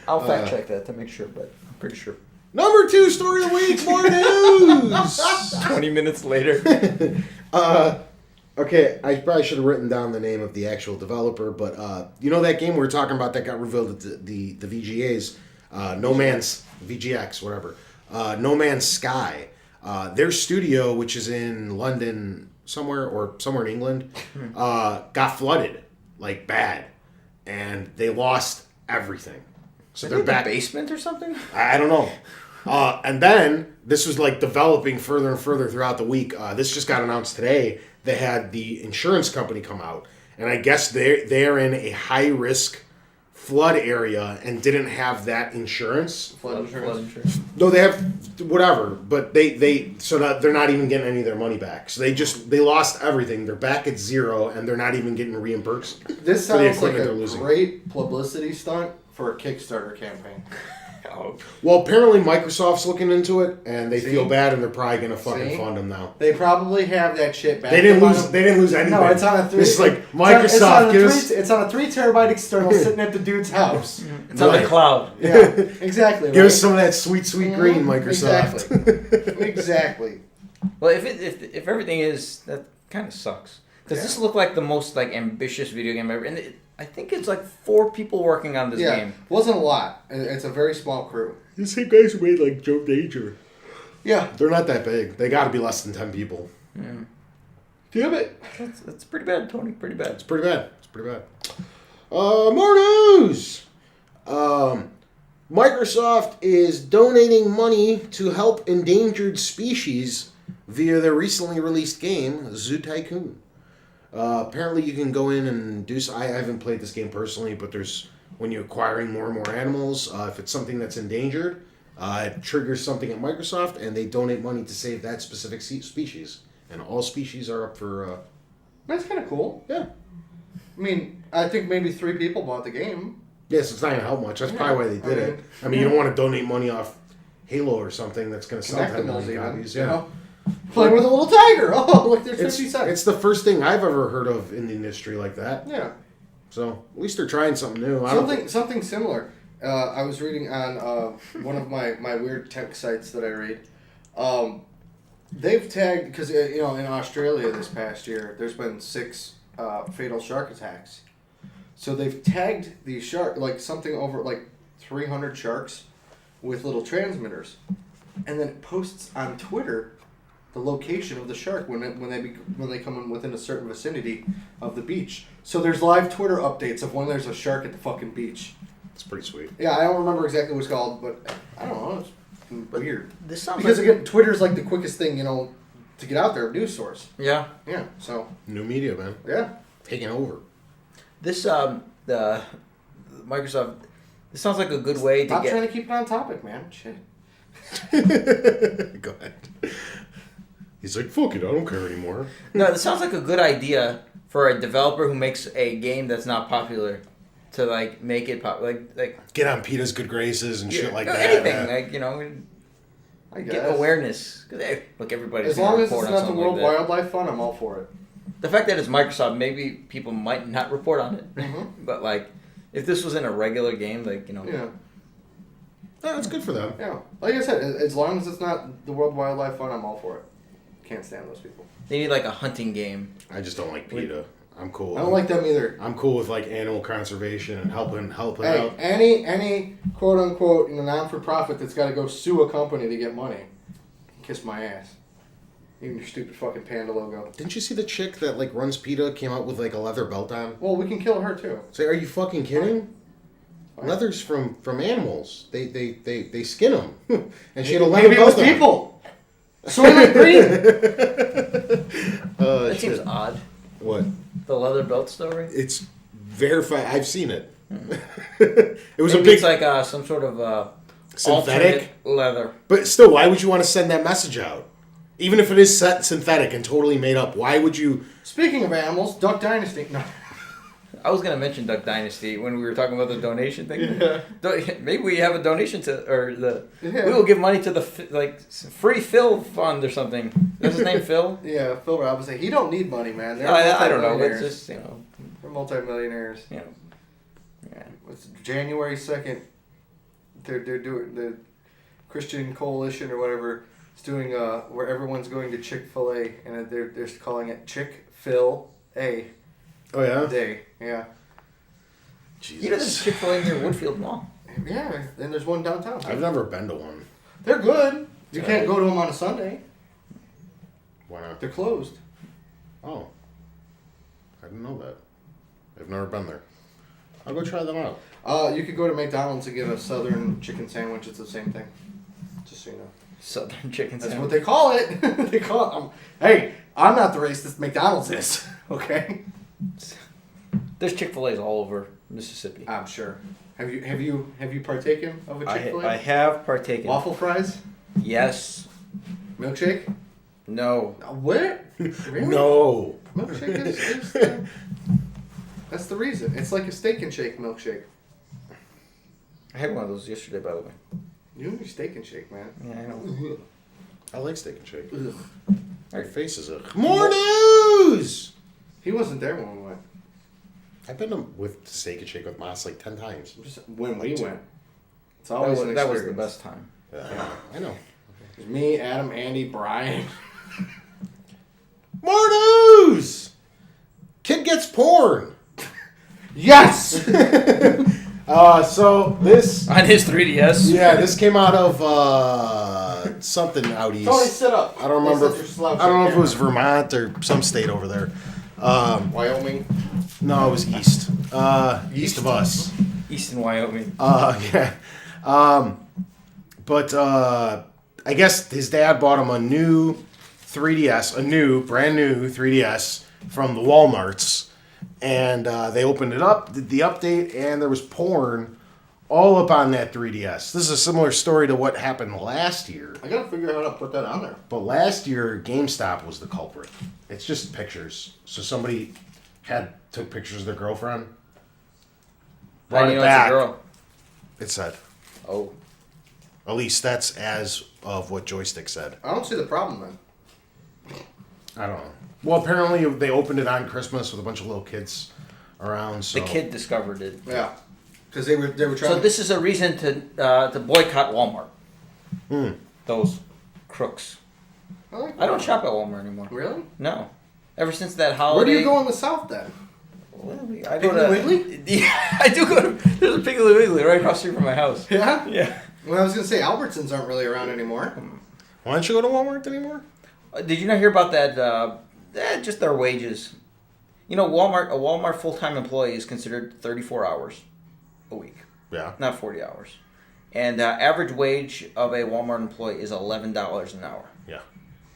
I'll fact check that to make sure, but I'm pretty sure.
Number 2 story of the week. More news.
20 minutes later.
Okay, I probably should have written down the name of the actual developer, but you know that game we were talking about that got revealed at the VGAs, No Man's VGX, whatever. No Man's Sky. Their studio, which is in London somewhere in England, got flooded like bad, and they lost everything. So they're back.
The basement or something?
I don't know. And then this was like developing further and further throughout the week. This just got announced today. They had the insurance company come out, and I guess they're in a high risk flood area and didn't have that insurance.
Flood insurance.
No, they have whatever, but they so that they're not even getting any of their money back. So they lost everything. They're back at zero, and they're not even getting reimbursed.
This sounds like a great publicity stunt for a Kickstarter campaign.
Well, apparently Microsoft's looking into it, and they feel bad, and they're probably going to fucking fund them now.
They probably have that shit back.
They didn't lose anything.
No, it's on a 3.
It's like Microsoft
It's on a 3 terabyte external sitting at the dude's house.
It's on the cloud.
Yeah, exactly.
Give us some of that sweet green, Microsoft.
Exactly.
Well, if everything is, that kind of sucks. Does this look like the most like ambitious video game ever? And I think it's like 4 people working on this game.
It wasn't a lot. It's a very small crew.
The same guys who made like Joe Danger.
Yeah.
They're not that big. They got to be less than 10 people.
Yeah. Damn it.
That's pretty bad, Tony. Pretty bad.
It's pretty bad. More news. Microsoft is donating money to help endangered species via their recently released game, Zoo Tycoon. Apparently you can go in and do... I haven't played this game personally, but there's... When you're acquiring more and more animals, if it's something that's endangered, it triggers something at Microsoft, and they donate money to save that specific species. And all species are up for...
That's kind of cool.
Yeah.
I mean, I think maybe 3 people bought the game.
Yes, it's not going to help much. That's probably why they did it. I mean, you don't want to donate money off Halo or something that's going to sell 10 million copies. Yeah.
You know? Playing with a little tiger. Oh, look, there's 50 cents.
It's the first thing I've ever heard of in the industry like that.
Yeah.
So at least they're trying something new.
Something similar. I was reading on one of my weird tech sites that I read. They've tagged, because in Australia this past year, there's been 6 fatal shark attacks. So they've tagged these shark, like something over like 300 sharks with little transmitters, and then it posts on Twitter the location of the shark when they come in within a certain vicinity of the beach. So there's live Twitter updates of when there's a shark at the fucking beach.
It's pretty sweet.
Yeah, I don't remember exactly what it's called, but I don't know. It's weird.
This sounds
because again, Twitter's like the quickest thing to get out there, news source.
Yeah.
Yeah. So
new media, man.
Yeah.
Taking over.
This the Microsoft. This sounds like a good way to
Stop trying to keep it on topic, man. Shit.
Go ahead. He's like, fuck it, I don't care anymore.
No, this sounds like a good idea for a developer who makes a game that's not popular to like make it like
get on PETA's good graces and shit like that.
Anything
I guess.
Get awareness. Cause look, everybody's
as long as it's
on
not the World
like
Wildlife Fund, I'm all for it.
The fact that it's Microsoft, maybe people might not report on it, but like if this was in a regular game,
Yeah.
No, it's good for them.
Yeah. Like I said, as long as it's not the World Wildlife Fund, I'm all for it. Can't stand those people.
They need like a hunting game.
I just don't like PETA. I'm cool.
I don't like them either.
I'm cool with like animal conservation and helping
hey,
out.
Any quote unquote non-for-profit that's got to go sue a company to get money, kiss my ass. Even your stupid fucking panda logo.
Didn't you see the chick that like runs PETA came out with like a leather belt on?
Well, we can kill her too.
Say, are you fucking kidding? Fine. Leather's from animals. They skin them, and she had a leather belt on.
Maybe it was people. Soylent Green.
That seems odd.
What?
The leather belt story.
It's verified. I've seen it. It was
Maybe
a big
it's like some sort of
synthetic
alternate leather.
But still, why would you want to send that message out? Even if it is synthetic and totally made up, why would you?
Speaking of animals, Duck Dynasty. No.
I was gonna mention Duck Dynasty when we were talking about the donation thing.
Yeah.
Maybe we have a donation to, or the
Yeah.
we will give money to the free Phil fund or something. Is his name Phil?
Yeah, Phil Robinson. He don't need money, man. They're
I don't know. It's
multimillionaires.
just
They're multimillionaires.
yeah.
It's January 2nd. They're doing the Christian Coalition or whatever. It's doing where everyone's going to Chick-fil-A and they're calling it Chick-fil-A
Oh yeah.
Day. Yeah.
Jesus.
You know there's Chick-fil-A near Woodfield Mall.
Yeah, and there's one downtown.
I've never been to one.
They're good. You can't go to them on a Sunday.
Why not?
They're closed.
Oh, I didn't know that. I've never been there. I'll go try them out.
You could go to McDonald's and get a Southern chicken sandwich. It's the same thing. Just so you know.
Southern chicken
That's
sandwich.
what they call it. They call it. Hey, I'm not the racist. McDonald's is. Okay.
There's Chick-fil-A's all over Mississippi.
I'm sure. Have you partaken of a Chick-fil-A?
I have partaken.
Waffle fries,
Yes.
milkshake.
No.
What? Really?
No.
Milkshake is that's the reason. It's like a steak and shake milkshake.
I had one of those yesterday, by the way.
You and your steak and shake, man.
Yeah, I know.
I like steak and shake.
Ugh.
Your face is a more news.
He wasn't there when we went.
I've been with steak and shake with Moss like 10 times.
Just when we went. It's
That
always
was,
an
that was the
experience.
best time.
Yeah, I know.
There's me, Adam, Andy, Brian.
More news. Kid gets porn.
Yes.
So this.
On his 3DS.
Yeah, this came out of something out east.
Tony, sit up.
I don't remember.
Sit your slouch
I don't know
right
if it was Vermont or some state over there.
Wyoming.
No, it was east. East of us.
Eastern Wyoming.
Yeah. But I guess his dad bought him a new 3DS, brand new 3DS from the Walmarts. And they opened it up, did the update, and there was porn all up on that 3DS. This is a similar story to what happened last year.
I gotta figure out how to put that on there.
But last year, GameStop was the culprit. It's just pictures. So somebody took pictures of their girlfriend,
How
brought
do
it
you know it's a
back.
girl?
It said.
Oh.
At least that's as of what Joystick said.
I don't see the problem then.
I don't know. Well, apparently they opened it on Christmas with a bunch of little kids around. So
The kid discovered it.
Yeah. Because they were trying.
So this is a reason to boycott Walmart. Those crooks.
like
I don't shop at Walmart anymore.
Really?
No. Ever since that holiday.
Where do you go in the South then?
I go
Piggly
to
Wiggly?
Yeah, I do go to. There's a Piggly Wiggly right across the street from my house.
Yeah.
Yeah.
Well, I was gonna say Albertsons aren't really around anymore.
Why don't you go to Walmart anymore?
Did you not hear about that? Just their wages. You know, a Walmart full-time employee is considered 34 hours a week,
Yeah.
not 40 hours. And average wage of a Walmart employee is $11 an hour.
Yeah.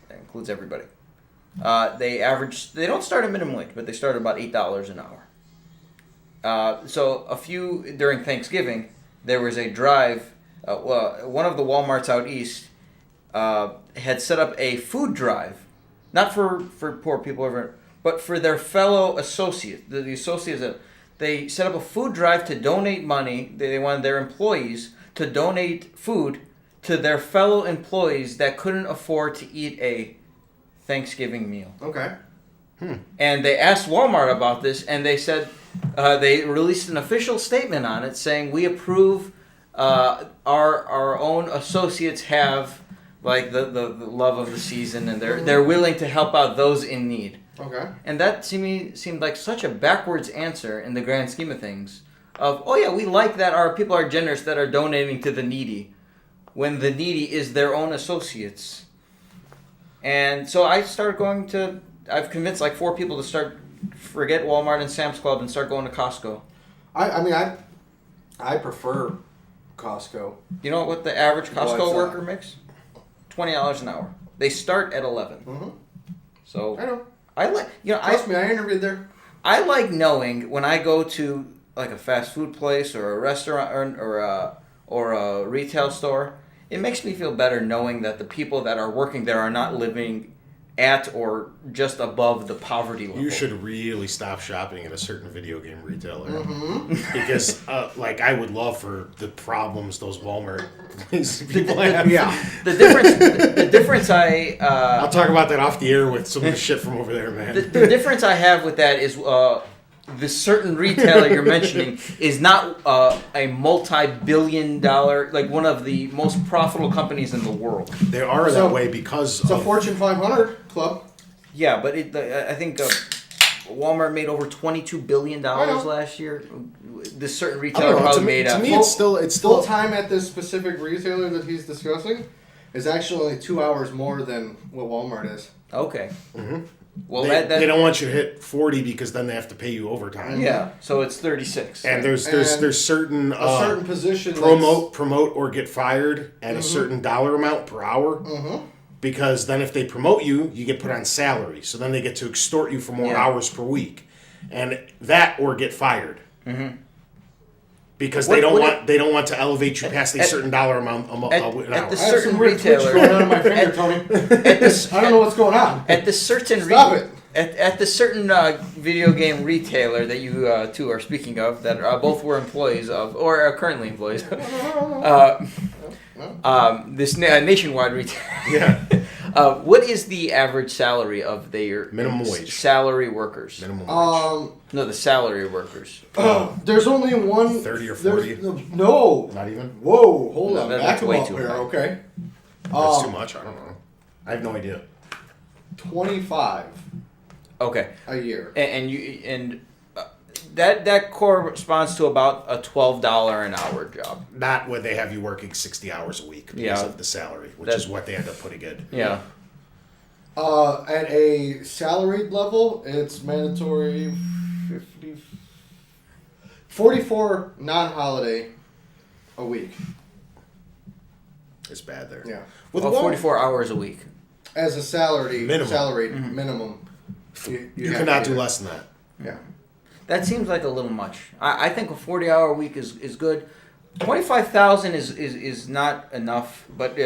That includes everybody. They don't start at minimum wage, but they start at about $8 an hour. So during Thanksgiving, there was a drive. One of the Walmarts out east had set up a food drive, not for poor people, but for their fellow associates. The associates, they set up a food drive to donate money. They wanted their employees to donate food to their fellow employees that couldn't afford to eat a Thanksgiving meal.
Okay.
And they asked Walmart about this, and they said they released an official statement on it saying we approve. Our own associates have like the love of the season, and they're willing to help out those in need.
Okay.
And that seemed like such a backwards answer in the grand scheme of things. Of we like that our people are generous that are donating to the needy, when the needy is their own associates. And so I started going to. I've convinced like 4 people to forget Walmart and Sam's Club and start going to Costco.
I prefer Costco.
You know what the average Costco
What's that?
worker makes? $20 an hour. They start at 11.
Mm-hmm.
So
I know.
I like
Trust me, I interviewed there.
I like knowing when I go to like a fast food place or a restaurant or a retail store. It makes me feel better knowing that the people that are working there are not living at or just above the poverty level.
You should really stop shopping at a certain video game retailer.
Mm-hmm.
Because, I would love for the problems those Walmart people have.
Yeah.
The difference
I'll talk about that off the air with some of the shit from over there, man.
the difference I have with that is the certain retailer you're mentioning is not a multi-billion-dollar, like one of the most profitable companies in the world.
They are
So-
that way because
It's a
of...
Fortune 500 club.
Yeah, but I think Walmart made over $22 billion
I know.
last year. This certain
I
retailer
don't know,
probably
to me,
made
to me
a...
it's still
Full time at this specific retailer that he's discussing is actually only 2 hours more than what Walmart is.
Okay.
Mhm.
Well,
they,
that
they don't want you to hit 40 because then they have to pay you overtime.
yeah. So it's 36.
And there's
And
certain
A certain position.
promote or get fired at a
Mhm.
certain dollar amount per hour.
Mm-hmm.
Because then if they promote you, you get put on salary. So then they get to extort you for more
Yeah.
hours per week, and that or get fired.
Mhm.
Because
What-
they don't
what
want they don't want to elevate you past a
at-
certain dollar amount an
at
hour.
the
I have
certain
some weird twitch
retailer-
going on in my finger, Tony.
At this,
I don't know what's going on.
At the certain
Stop it.
At the certain video game retailer that you two are speaking of, that both were employees of, or are currently employees, this nationwide retailer.
Yeah,
What is the average salary of their
Minimum wage.
salary workers?
minimum wage.
No, the salary workers.
There's only one.
30 or
there's-
40?
No.
Not even.
Whoa, hold
No,
on.
that's
Back 'em
way
up
too
here,
high.
okay?
That's too much. I don't know. I have no idea.
25
Okay,
a year.
and that corresponds to about a $12 an hour job.
Not when they have you working 60 hours a week because
Yeah.
of the salary, which
That's-
is what they end up putting in.
Yeah.
At a salaried level, it's mandatory 44 non-holiday a week.
It's bad there.
Yeah.
With
Well,
Walmart,
44 hours a week.
As a salaried
Minimum.
minimum.
you
have
cannot
to
do
be
less than that.
there. Yeah.
That seems like a little much. I think a 40-hour week is good. 25,000 is not enough, but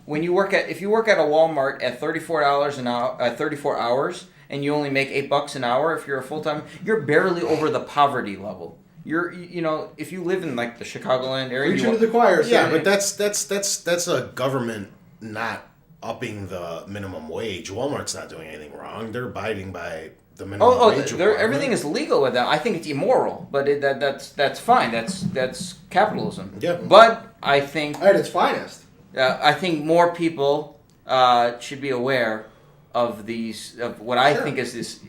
when you if you work at a Walmart at $34 an hour, 34 hours, and you only make $8 an hour, if you're a full time, you're barely over the poverty level. If you live in like the Chicagoland area,
Preaching to the choir.
Yeah,
sir.
but that's a government not upping the minimum wage. Walmart's not doing anything wrong. They're abiding by the minimum wage.
everything is legal with them. I think it's immoral, but that's fine. That's capitalism.
Yeah.
But I think
At its finest.
I think more people should be aware of what I
Sure.
think is this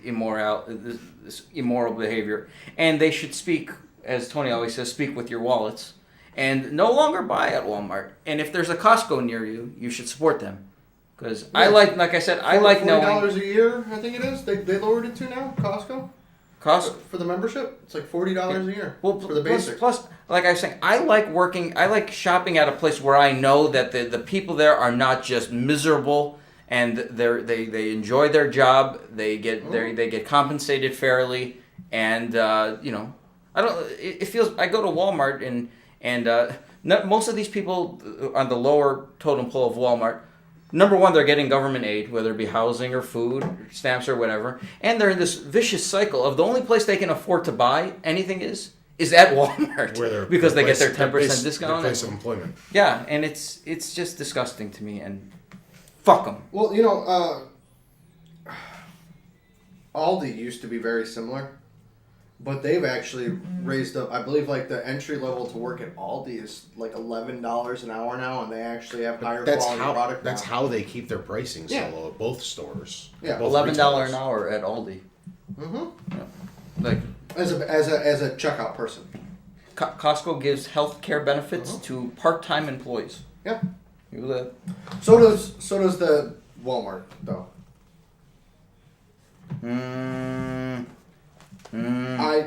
immoral behavior, and they should speak, as Tony always says, speak with your wallets, and no longer buy at Walmart. And if there's a Costco near you, you should support them, because I
Yeah.
like I said, I like knowing
$40 a year, I think it is. They lowered it to now, Costco.
Costco.
For the membership, it's like $40 a year.
Well,
for the
plus,
basic.
plus, like I was saying, I like shopping at a place where I know that the people there are not just miserable and they enjoy their job. They get compensated fairly, and it feels. I go to Walmart and most of these people on the lower totem pole of Walmart. Number one, they're getting government aid, whether it be housing or food, or stamps or whatever, and they're in this vicious cycle of the only place they can afford to buy anything is at Walmart because they get their 10% discount.
Their place of employment.
Yeah, and it's just disgusting to me, and fuck them.
Well, Aldi used to be very similar, but they've actually raised up. I believe like the entry level to work at Aldi is like $11 an hour now, and they actually have higher quality product.
That's
now.
how they keep their pricing so
Yeah.
low at both stores.
Yeah.
both
$11
retailers.
an hour at Aldi.
Mm-hmm.
Like
As a checkout person.
Costco gives health care benefits to part-time employees.
Yeah.
You live.
So does the Walmart though.
Mm.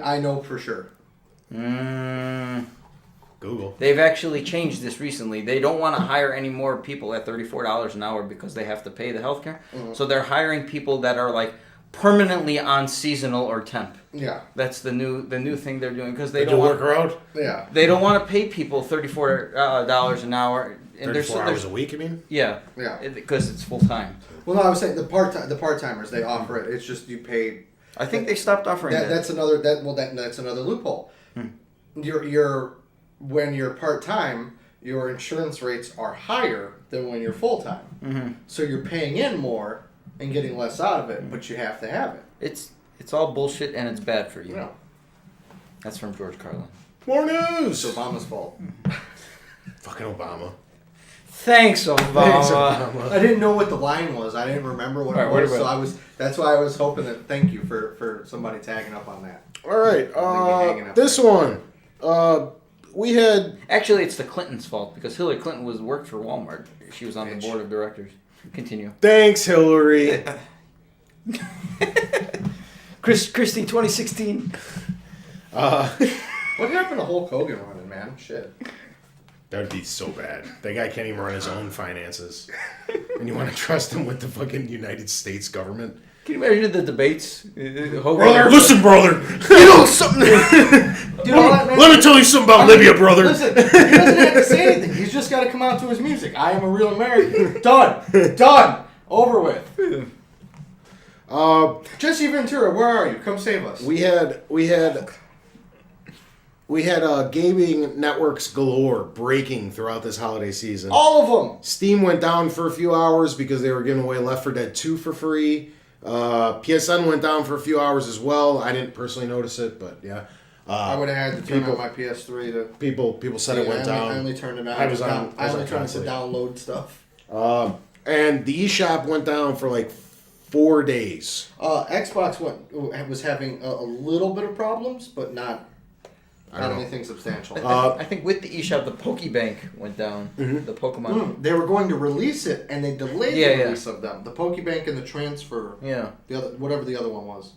I know for sure.
Mm.
Good Google.
They've actually changed this recently. They don't want to hire any more people at $34 an hour because they have to pay the healthcare.
Mm-hmm.
So they're hiring people that are like permanently on seasonal or temp.
Yeah.
That's the new thing they're doing because they
Did
don't
you
want
work around?
Yeah.
they don't want to pay people $34 an hour. And
34 hours a week, you mean?
Yeah.
Yeah.
Because it's full time.
Well, no, I was saying the part-timers, they offer it. It's just you pay.
I think they stopped offering that.
That's another that's another loophole. When you're part-time, your insurance rates are higher than when you're full-time.
Mm-hmm.
So you're paying in more and getting less out of it, but you have to have it.
It's all bullshit and it's bad for you.
Yeah.
That's from George Carlin.
More news!
It's Obama's fault.
Fucking Obama.
Thanks, Obama.
I didn't know what the line was. I didn't remember what
All
it
right,
was.
what
So
about-
that's why I was hoping that. Thank you for somebody tagging up on that.
All right,
hanging up
this
there.
one. We had...
Actually, it's the Clintons' fault because Hillary Clinton worked for Walmart. She was on the board of directors. Continue.
Thanks, Hillary.
Christie 2016.
What happened to Hulk Hogan running, man? Shit.
That would be so bad. That guy can't even run his own finances. And you want to trust him with the fucking United States government?
Can you imagine the debates?
Brother, listen, brother.
You know something.
Dude, all that man-
Let me tell you something about Libya, brother.
Listen, he doesn't have to say anything. He's just got to come out to his music. I am a real American. Done. Over with. Jesse Ventura, where are you? Come save us.
We had gaming networks galore breaking throughout this holiday season.
All of them.
Steam went down for a few hours because they were giving away Left 4 Dead 2 for free. PSN went down for a few hours as well. I didn't personally notice it, but yeah.
I would have had to turn on my PS3 to.
People said it went down.
I only turned it on.
I was on
I only turned it to
constantly.
download stuff.
And the eShop went down for like 4 days.
Xbox was having a little bit of problems, but not
don't know.
anything substantial.
I think with the eShop, the Pokebank went down. The Pokemon.
They were going to release it, and they delayed
Yeah,
the
yeah.
release of them. The Pokebank and the transfer.
Yeah.
The other, whatever the other one was.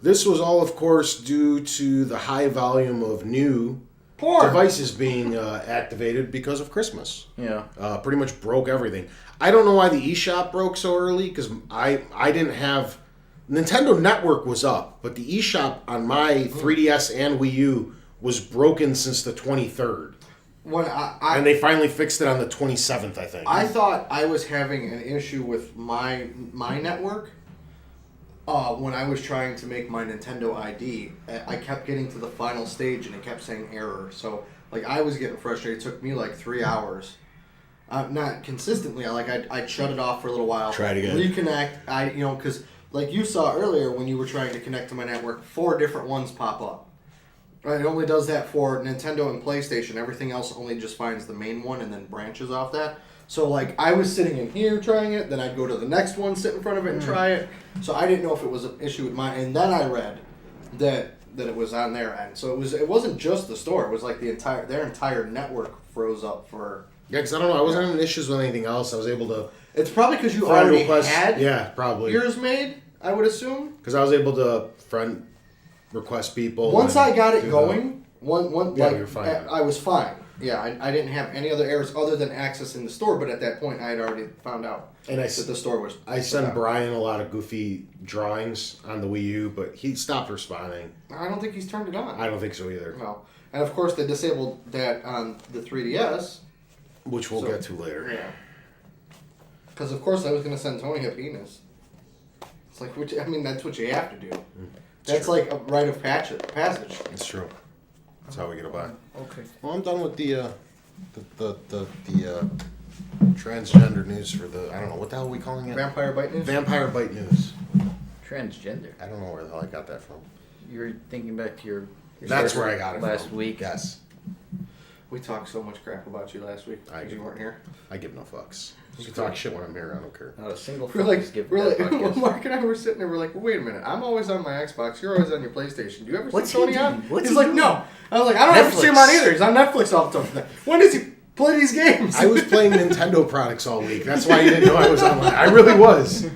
This was all, of course, due to the high volume of new
Porn.
devices being activated because of Christmas.
Yeah.
Pretty much broke everything. I don't know why the eShop broke so early, because I didn't have... Nintendo Network was up, but the eShop on my 3DS and Wii U was broken since the 23rd.
When
And they finally fixed it on the 27th, I think.
I thought I was having an issue with my network. When I was trying to make my Nintendo ID, I kept getting to the final stage and it kept saying error. So like I was getting frustrated. It took me like 3 hours. Not consistently. I'd shut it off for a little while.
Try it again.
Reconnect. Because like you saw earlier when you were trying to connect to my network, 4 different ones pop up. Right, it only does that for Nintendo and PlayStation. Everything else only just finds the main one and then branches off that. So, like, I was sitting in here trying it, then I'd go to the next one, sit in front of it, and try it. So I didn't know if it was an issue with mine. And then I read that it was on their end. So it wasn't just the store. It was like their entire network froze up for.
Yeah, because I don't know. I wasn't having issues with anything else. I was able to...
It's probably because you
friend
already
request.
had
Yeah, probably.
yours made, I would assume.
Because I was able to friend request people.
Once
and
I got it
do
going,
Yeah, you're fine.
I was fine. Yeah, I didn't have any other errors other than accessing the store. But at that point, I had already found out
And
that the store was.
I sent Brian a lot of goofy drawings on the Wii U, but he stopped responding.
I don't think he's turned it on.
I don't think so either.
No, and of course they disabled that on the 3DS.
Which we'll get to later.
Yeah. Because of course I was gonna send Tony a penis. It's like that's what you have to do. That's
true.
like a rite of passage.
It's true. That's how we get by.
Okay.
Well, I'm done with the transgender news for the... I don't know. What the hell are we calling it?
Vampire bite news.
Vampire Bite News.
Transgender.
I don't know where the hell I got that from.
You're thinking back to your
That's where I got it
last
from.
week.
Yes.
We talked so much crap about you last week because you weren't here.
I give no fucks. You can talk shit when I'm here. I don't care.
Not a single
We're
fuck
like,
is given
we're
that
like,
podcast.
Mark and I were sitting there. We're like, well, wait a minute. I'm always on my Xbox. You're always on your PlayStation. Do you ever
What's
see
he
Tony on?
doing? What's
He's
he
like,
doing?
no. I was like, I don't ever see him on
Netflix.
either. He's on Netflix all the time. When does he play these games?
I was playing Nintendo products all week. That's why you didn't know I was online. I really was.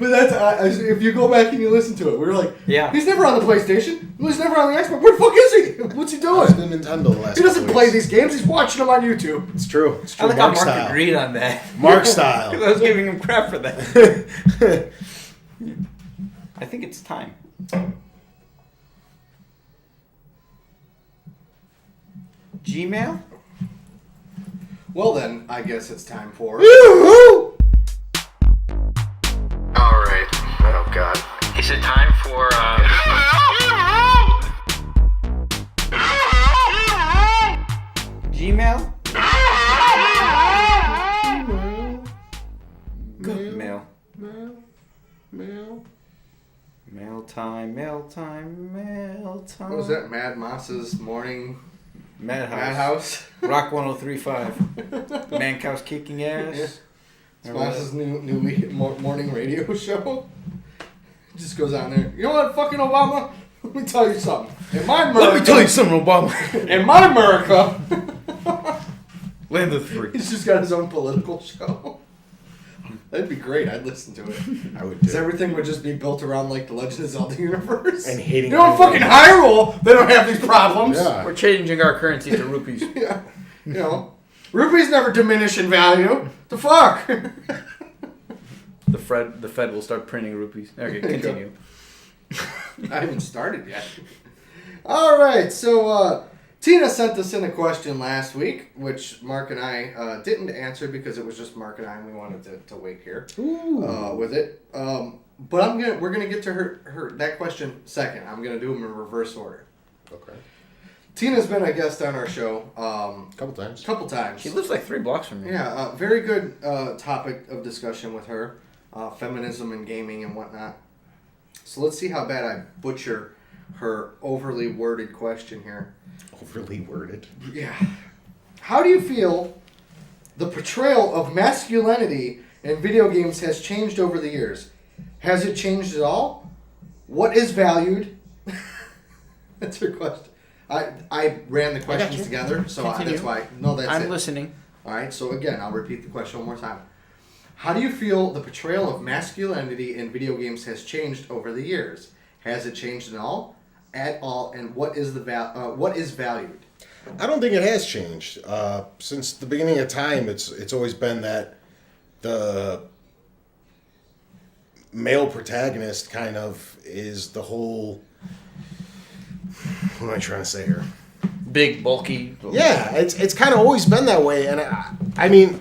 But that's if you go back and you listen to it, we were like,
Yeah.
he's never on the PlayStation. He's never on the Xbox. Where the fuck is he? What's he
He's
doing?
been Nintendo the last
He doesn't
couple
play
weeks.
these games. He's watching them on YouTube.
It's true. It's
I
true.
like how
Mark
Mark
style.
agreed on that.
Mark style.
I was giving him crap for that. I think it's time. Gmail?
Well then, I guess it's time for.
Woo-hoo!
All right. Oh God.
Is it time for,
Gmail? Good mail.
Mail.
Mail time, mail time, mail time.
What was that? Mad Moss's morning
Madhouse.
Madhouse.
Rock 103.5. Man Cow's kicking ass.
Yeah. It's Moss's new morning radio show. Just goes on there. You know what, fucking Obama? Let me tell you something. In my America,
Let me tell you something, Obama.
in my America,
Land of the free.
he's just got his own political show. That'd be great. I'd listen to it.
I would
Because
do.
everything would just be built around like the Legend of Zelda universe.
And hating
You know, in fucking Hyrule, they don't have these problems.
Yeah.
We're changing our currency to rupees.
Yeah. You know, rupees never diminish in value. The fuck?
The Fed will start printing rupees. Okay, continue.
I haven't started yet. All right, so Tina sent us in a question last week, which Mark and I didn't answer because it was just Mark and I, and we wanted to wait here with it. But we're gonna get to her that question second. I'm gonna do them in reverse order.
Okay.
Tina's been a guest on our show
Couple times.
couple times.
She lives like 3 blocks from me.
Yeah, very good topic of discussion with her, feminism and gaming and whatnot. So let's see how bad I butcher her overly worded question here.
Overly worded.
Yeah. How do you feel the portrayal of masculinity in video games has changed over the years? Has it changed at all? What is valued? That's her question. I ran the questions
you.
together, so
Continue.
that's why. No, that's
I'm
it.
listening.
All right, so again, I'll repeat the question one more time. How do you feel the portrayal of masculinity in video games has changed over the years? Has it changed at all? And what is what is valued?
I don't think it has changed. Since the beginning of time, it's always been that the male protagonist kind of is the whole. What am I trying to say here?
Big, bulky.
Yeah, it's kind of always been that way, and I mean,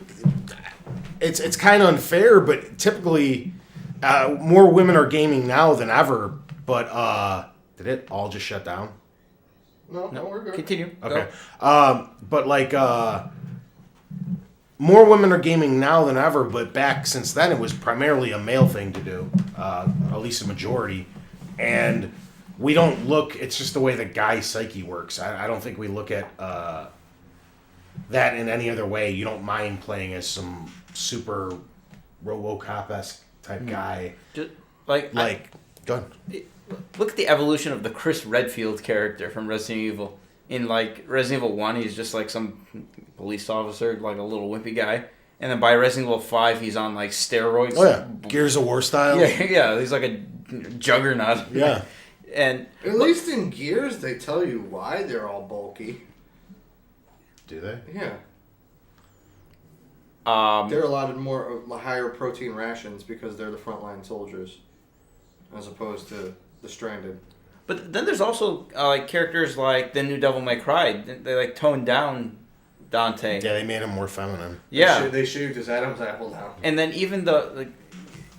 it's kind of unfair, but typically, more women are gaming now than ever. But did it all just shut down?
No, we're good.
Continue.
Okay.
Go.
But like, more women are gaming now than ever, but back since then it was primarily a male thing to do, at least a majority. And we don't look, it's just the way the guy psyche works. I don't think we look at that in any other way. You don't mind playing as some super RoboCop-esque type guy.
Just,
Go ahead.
look at the evolution of the Chris Redfield character from Resident Evil. In like Resident Evil 1, he's just like some police officer, like a little wimpy guy. And then by Resident Evil 5, he's on like steroids.
Oh yeah, Gears of War style.
Yeah, he's like a juggernaut.
Yeah.
And
At least in Gears, they tell you why they're all bulky.
Do they?
Yeah.
um,
They're allotted more higher protein rations because they're the frontline soldiers, as opposed to the stranded.
but then there's also like characters like the new Devil May Cry. They like toned down Dante.
Yeah, they made him more feminine.
Yeah.
They shaved his Adam's apple down.
And then even the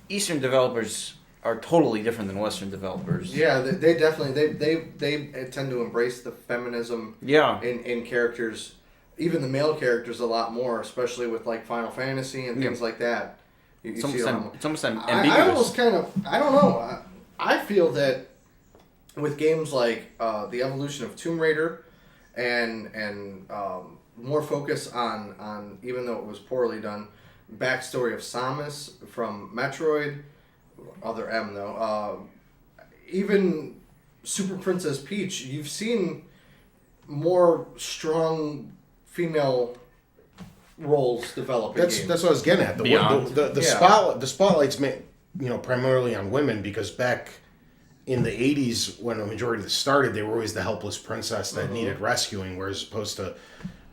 Eastern developers are totally different than Western developers.
Yeah, they definitely they tend to embrace the feminism
Yeah.
in characters, even the male characters a lot more, especially with like Final Fantasy and things like that. You
It's
see
almost
I
ambiguous.
almost kind of I don't know. I feel that with games like the evolution of Tomb Raider and more focus on even though it was poorly done, backstory of Samus from Metroid. Other M though. Even Super Princess Peach, you've seen more strong female roles develop. In games.
That's what I was getting at.
Beyond.
The
Yeah.
spotlight's primarily on women, because back in the 80s when a majority of this started, they were always the helpless princess that needed rescuing, whereas opposed to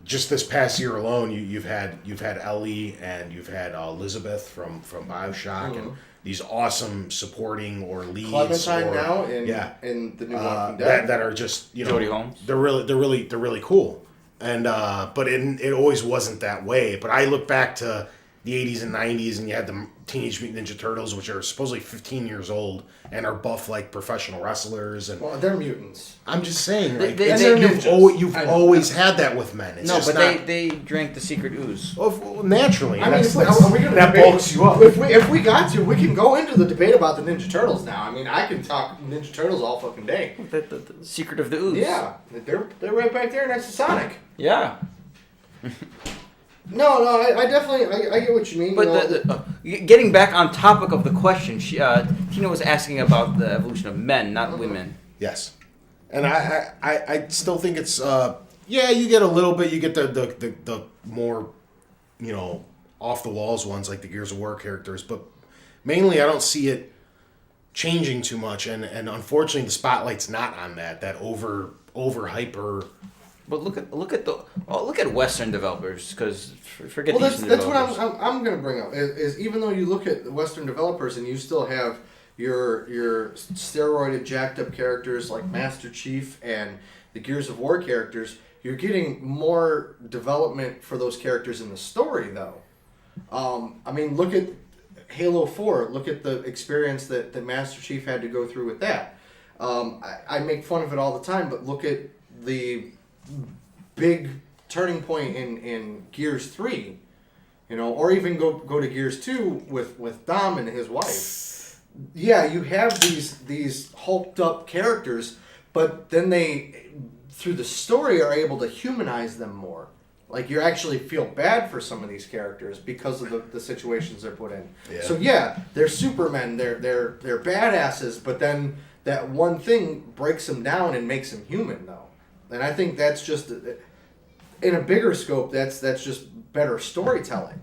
just this past year alone, you've had Ellie and you've had Elizabeth from BioShock and these awesome supporting or leads.
Clementine
or,
now in the new Walking
that
Dead.
are just
Jodie Holmes.
They're really cool, and but it always wasn't that way. But I look back to the 80s and 90s, and you had the Teenage Mutant Ninja Turtles, which are supposedly 15 years old and are buff like professional wrestlers. And
Well, they're mutants.
I'm just saying, like,
They-
you've always had that with men. It's
No,
just
but
not,
they drank the secret ooze.
well, naturally.
I mean,
that's,
are we going to
that bulks you up.
If we got to, we can go into the debate about the Ninja Turtles now. I mean, I can talk Ninja Turtles all fucking day.
The secret of the ooze.
Yeah, they're right back there next to Sonic.
Yeah.
No, I definitely I get what you mean.
But getting back on topic of the question, Tina was asking about the evolution of men, not women.
Yes, and I still think it's you get a little bit, you get the more off the walls ones like the Gears of War characters, but mainly I don't see it changing too much, and unfortunately the spotlight's not on that over hyper.
But look at Western developers, because forget
well,
Eastern
that's what
developers.
I'm going to bring up is even though you look at Western developers and you still have your steroided jacked up characters like Master Chief and the Gears of War characters, you're getting more development for those characters in the story though. I mean, look at Halo 4. Look at the experience that Master Chief had to go through with that. I make fun of it all the time, but look at the big turning point in Gears 3, or even go to Gears 2 with Dom and his wife. Yeah, you have these hulked up characters, but then they, through the story, are able to humanize them more. Like, you actually feel bad for some of these characters because of the situations they're put in.
Yeah.
So yeah, they're supermen, they're badasses, but then that one thing breaks them down and makes them human, though. And I think that's just, in a bigger scope, that's just better storytelling.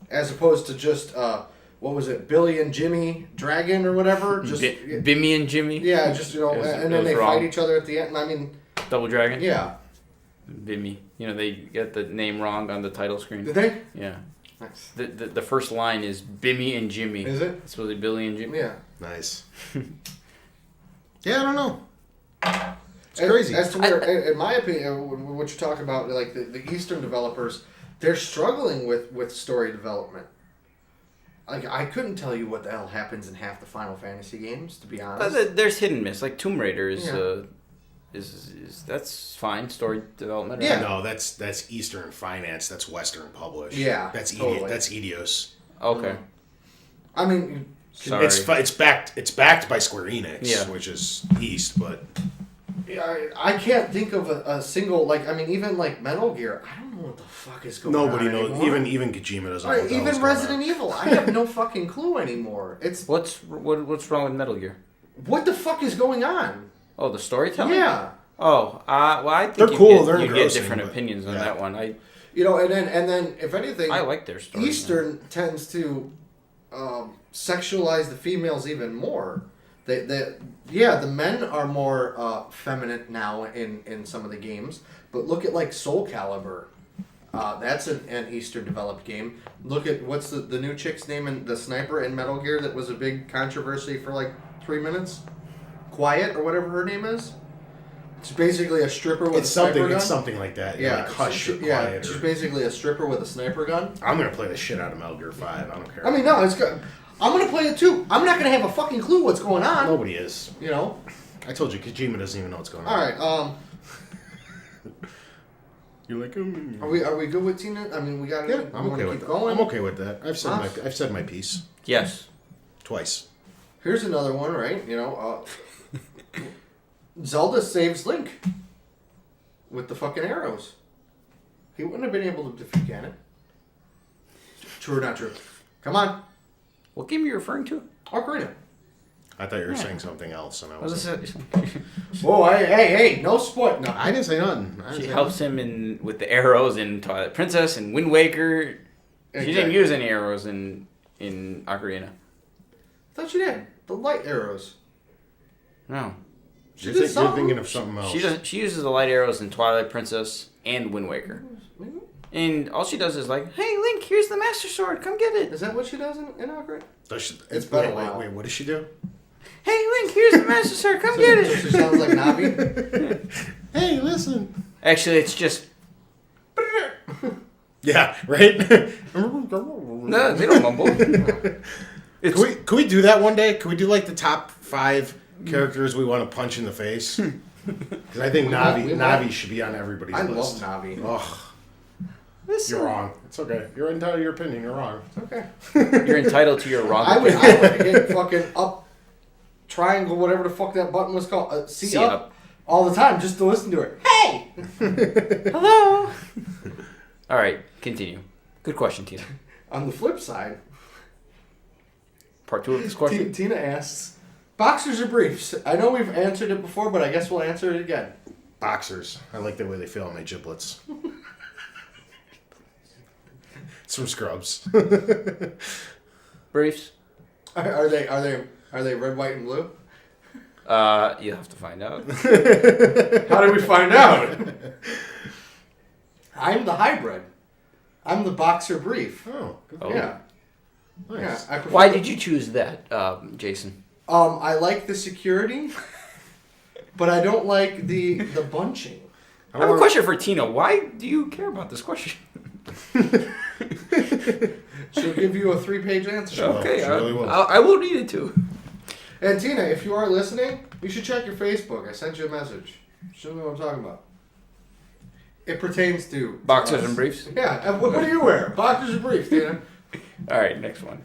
As opposed to just, what was it, Billy and Jimmy Dragon or whatever? Just
Bimmy and Jimmy.
Yeah, just, and then they fight each other at the end. I mean...
Double Dragon.
Yeah.
Bimmy. They get the name wrong on the title screen.
Did they?
Yeah.
Nice.
The first line is Bimmy and Jimmy.
Is it?
It's supposed to be Billy and Jimmy.
Yeah.
Nice. Yeah, I don't know. It's crazy.
As to where, in my opinion, what you're talking about, like the Eastern developers, they're struggling with story development. Like, I couldn't tell you what the hell happens in half the Final Fantasy games, to be honest.
But there's hit and miss. Like Tomb Raider is that's fine story development.
Yeah.
No, that's Eastern Finance. That's Western Publish.
Yeah,
That's
totally.
That's Eidos.
Okay.
I mean,
Sorry.
It's backed by Square Enix,
Yeah.
which is East, but
I can't think of a single, like, I mean, even like Metal Gear, I don't know what the fuck is going
nobody
on
knows.
anymore.
Even Kojima doesn't.
All
know
right,
what the hell's
even
going
Resident
on.
Evil, I have no fucking clue anymore. It's
What's wrong with Metal Gear?
what the fuck is going on?
Oh, the storytelling.
Yeah.
Oh, well, I think
They're
you
cool,
Get,
they're
you get
engrossing,
different
but-
opinions on
yeah.
that one.
And then if anything,
I like their story.
Eastern tends to sexualize the females even more. The men are more feminine now in some of the games, but look at like Soul Calibur. That's an Eastern developed game. Look at what's the new chick's name in the sniper in Metal Gear that was a big controversy for like 3 minutes. Quiet or whatever her name is. It's basically a stripper with a sniper gun.
It's something like that.
Yeah,
Like Hush or Quiet.
she's
Or,
basically a stripper with a sniper gun.
I'm gonna play the shit out of Metal Gear 5. I don't care.
I mean, no, it's good. I'm gonna play it too. I'm not gonna have a fucking clue what's going on.
Nobody is.
You know.
I told you, Kojima doesn't even know what's going on.
All right.
You're like,
Are we good with Tina? I mean, we got.
yeah, I'm okay with
keep
that.
going.
I'm okay with that.
Huh?
I've said my piece
Yes.
twice.
Here's another one, right? Zelda saves Link with the fucking arrows. He wouldn't have been able to defeat Ganon. True or not true? Come on,
What game are you referring to?
Ocarina.
I thought you were saying something else, and I was.
Whoa, hey, no spoil. No,
I didn't say nothing.
She helps him with the arrows in Twilight Princess and Wind Waker. She didn't
Exactly.
use any arrows in Ocarina.
thought you did. The light arrows.
No.
You're,
did
you're
something.
thinking of something else.
She doesn't. She uses the light arrows in Twilight Princess and Wind Waker. And all she does is like, "Hey, Link, here's the Master Sword. Come get it."
Is that what she does in Ocarina?
Does she,
It's been a
wait,
while.
wait, what does she do?
Hey, Link, here's the Master Sword. Come get
So
it.
she sounds like Navi.
Hey, listen.
Actually, it's just
Yeah, right?
no. They don't mumble. It's,
Can we do that one day? Can we do like the top 5 characters we want to punch in the face? Because I think
We
Navi
might.
should be on everybody's
I
list.
love Navi.
Ugh,
listen,
you're wrong. It's okay. You're entitled to your opinion. You're wrong.
Okay.
You're entitled to your wrong.
I would
opinion.
hit fucking up, triangle, whatever the fuck that button was called. See
See
up,
up.
all the time just to listen to her. Hey!
Hello. All right, continue. Good question, Tina.
On the flip side,
Part 2 of this question.
Tina asks, boxers or briefs? I know we've answered it before, but I guess we'll answer it again.
Boxers. I like the way they feel on my giblets. It's from Scrubs.
Briefs.
Are they red, white, and blue?
You'll have to find out.
How do we find out? I'm the hybrid. I'm the boxer brief.
Oh, good.
Oh.
Yeah.
Nice.
Yeah. I prefer
Why did you choose that, Jason?
I like the security, but I don't like the bunching.
I have a question for Tina. Why do you care about this question?
She'll give you a 3-page answer.
Okay,
she really will.
I will read it too.
And Tina, if you are listening, you should check your Facebook. I sent you a message. She'll know what I'm talking about. It pertains to
Boxers
us.
and briefs.
Yeah. And what do you wear? Boxers or briefs, Tina?
All right, next one.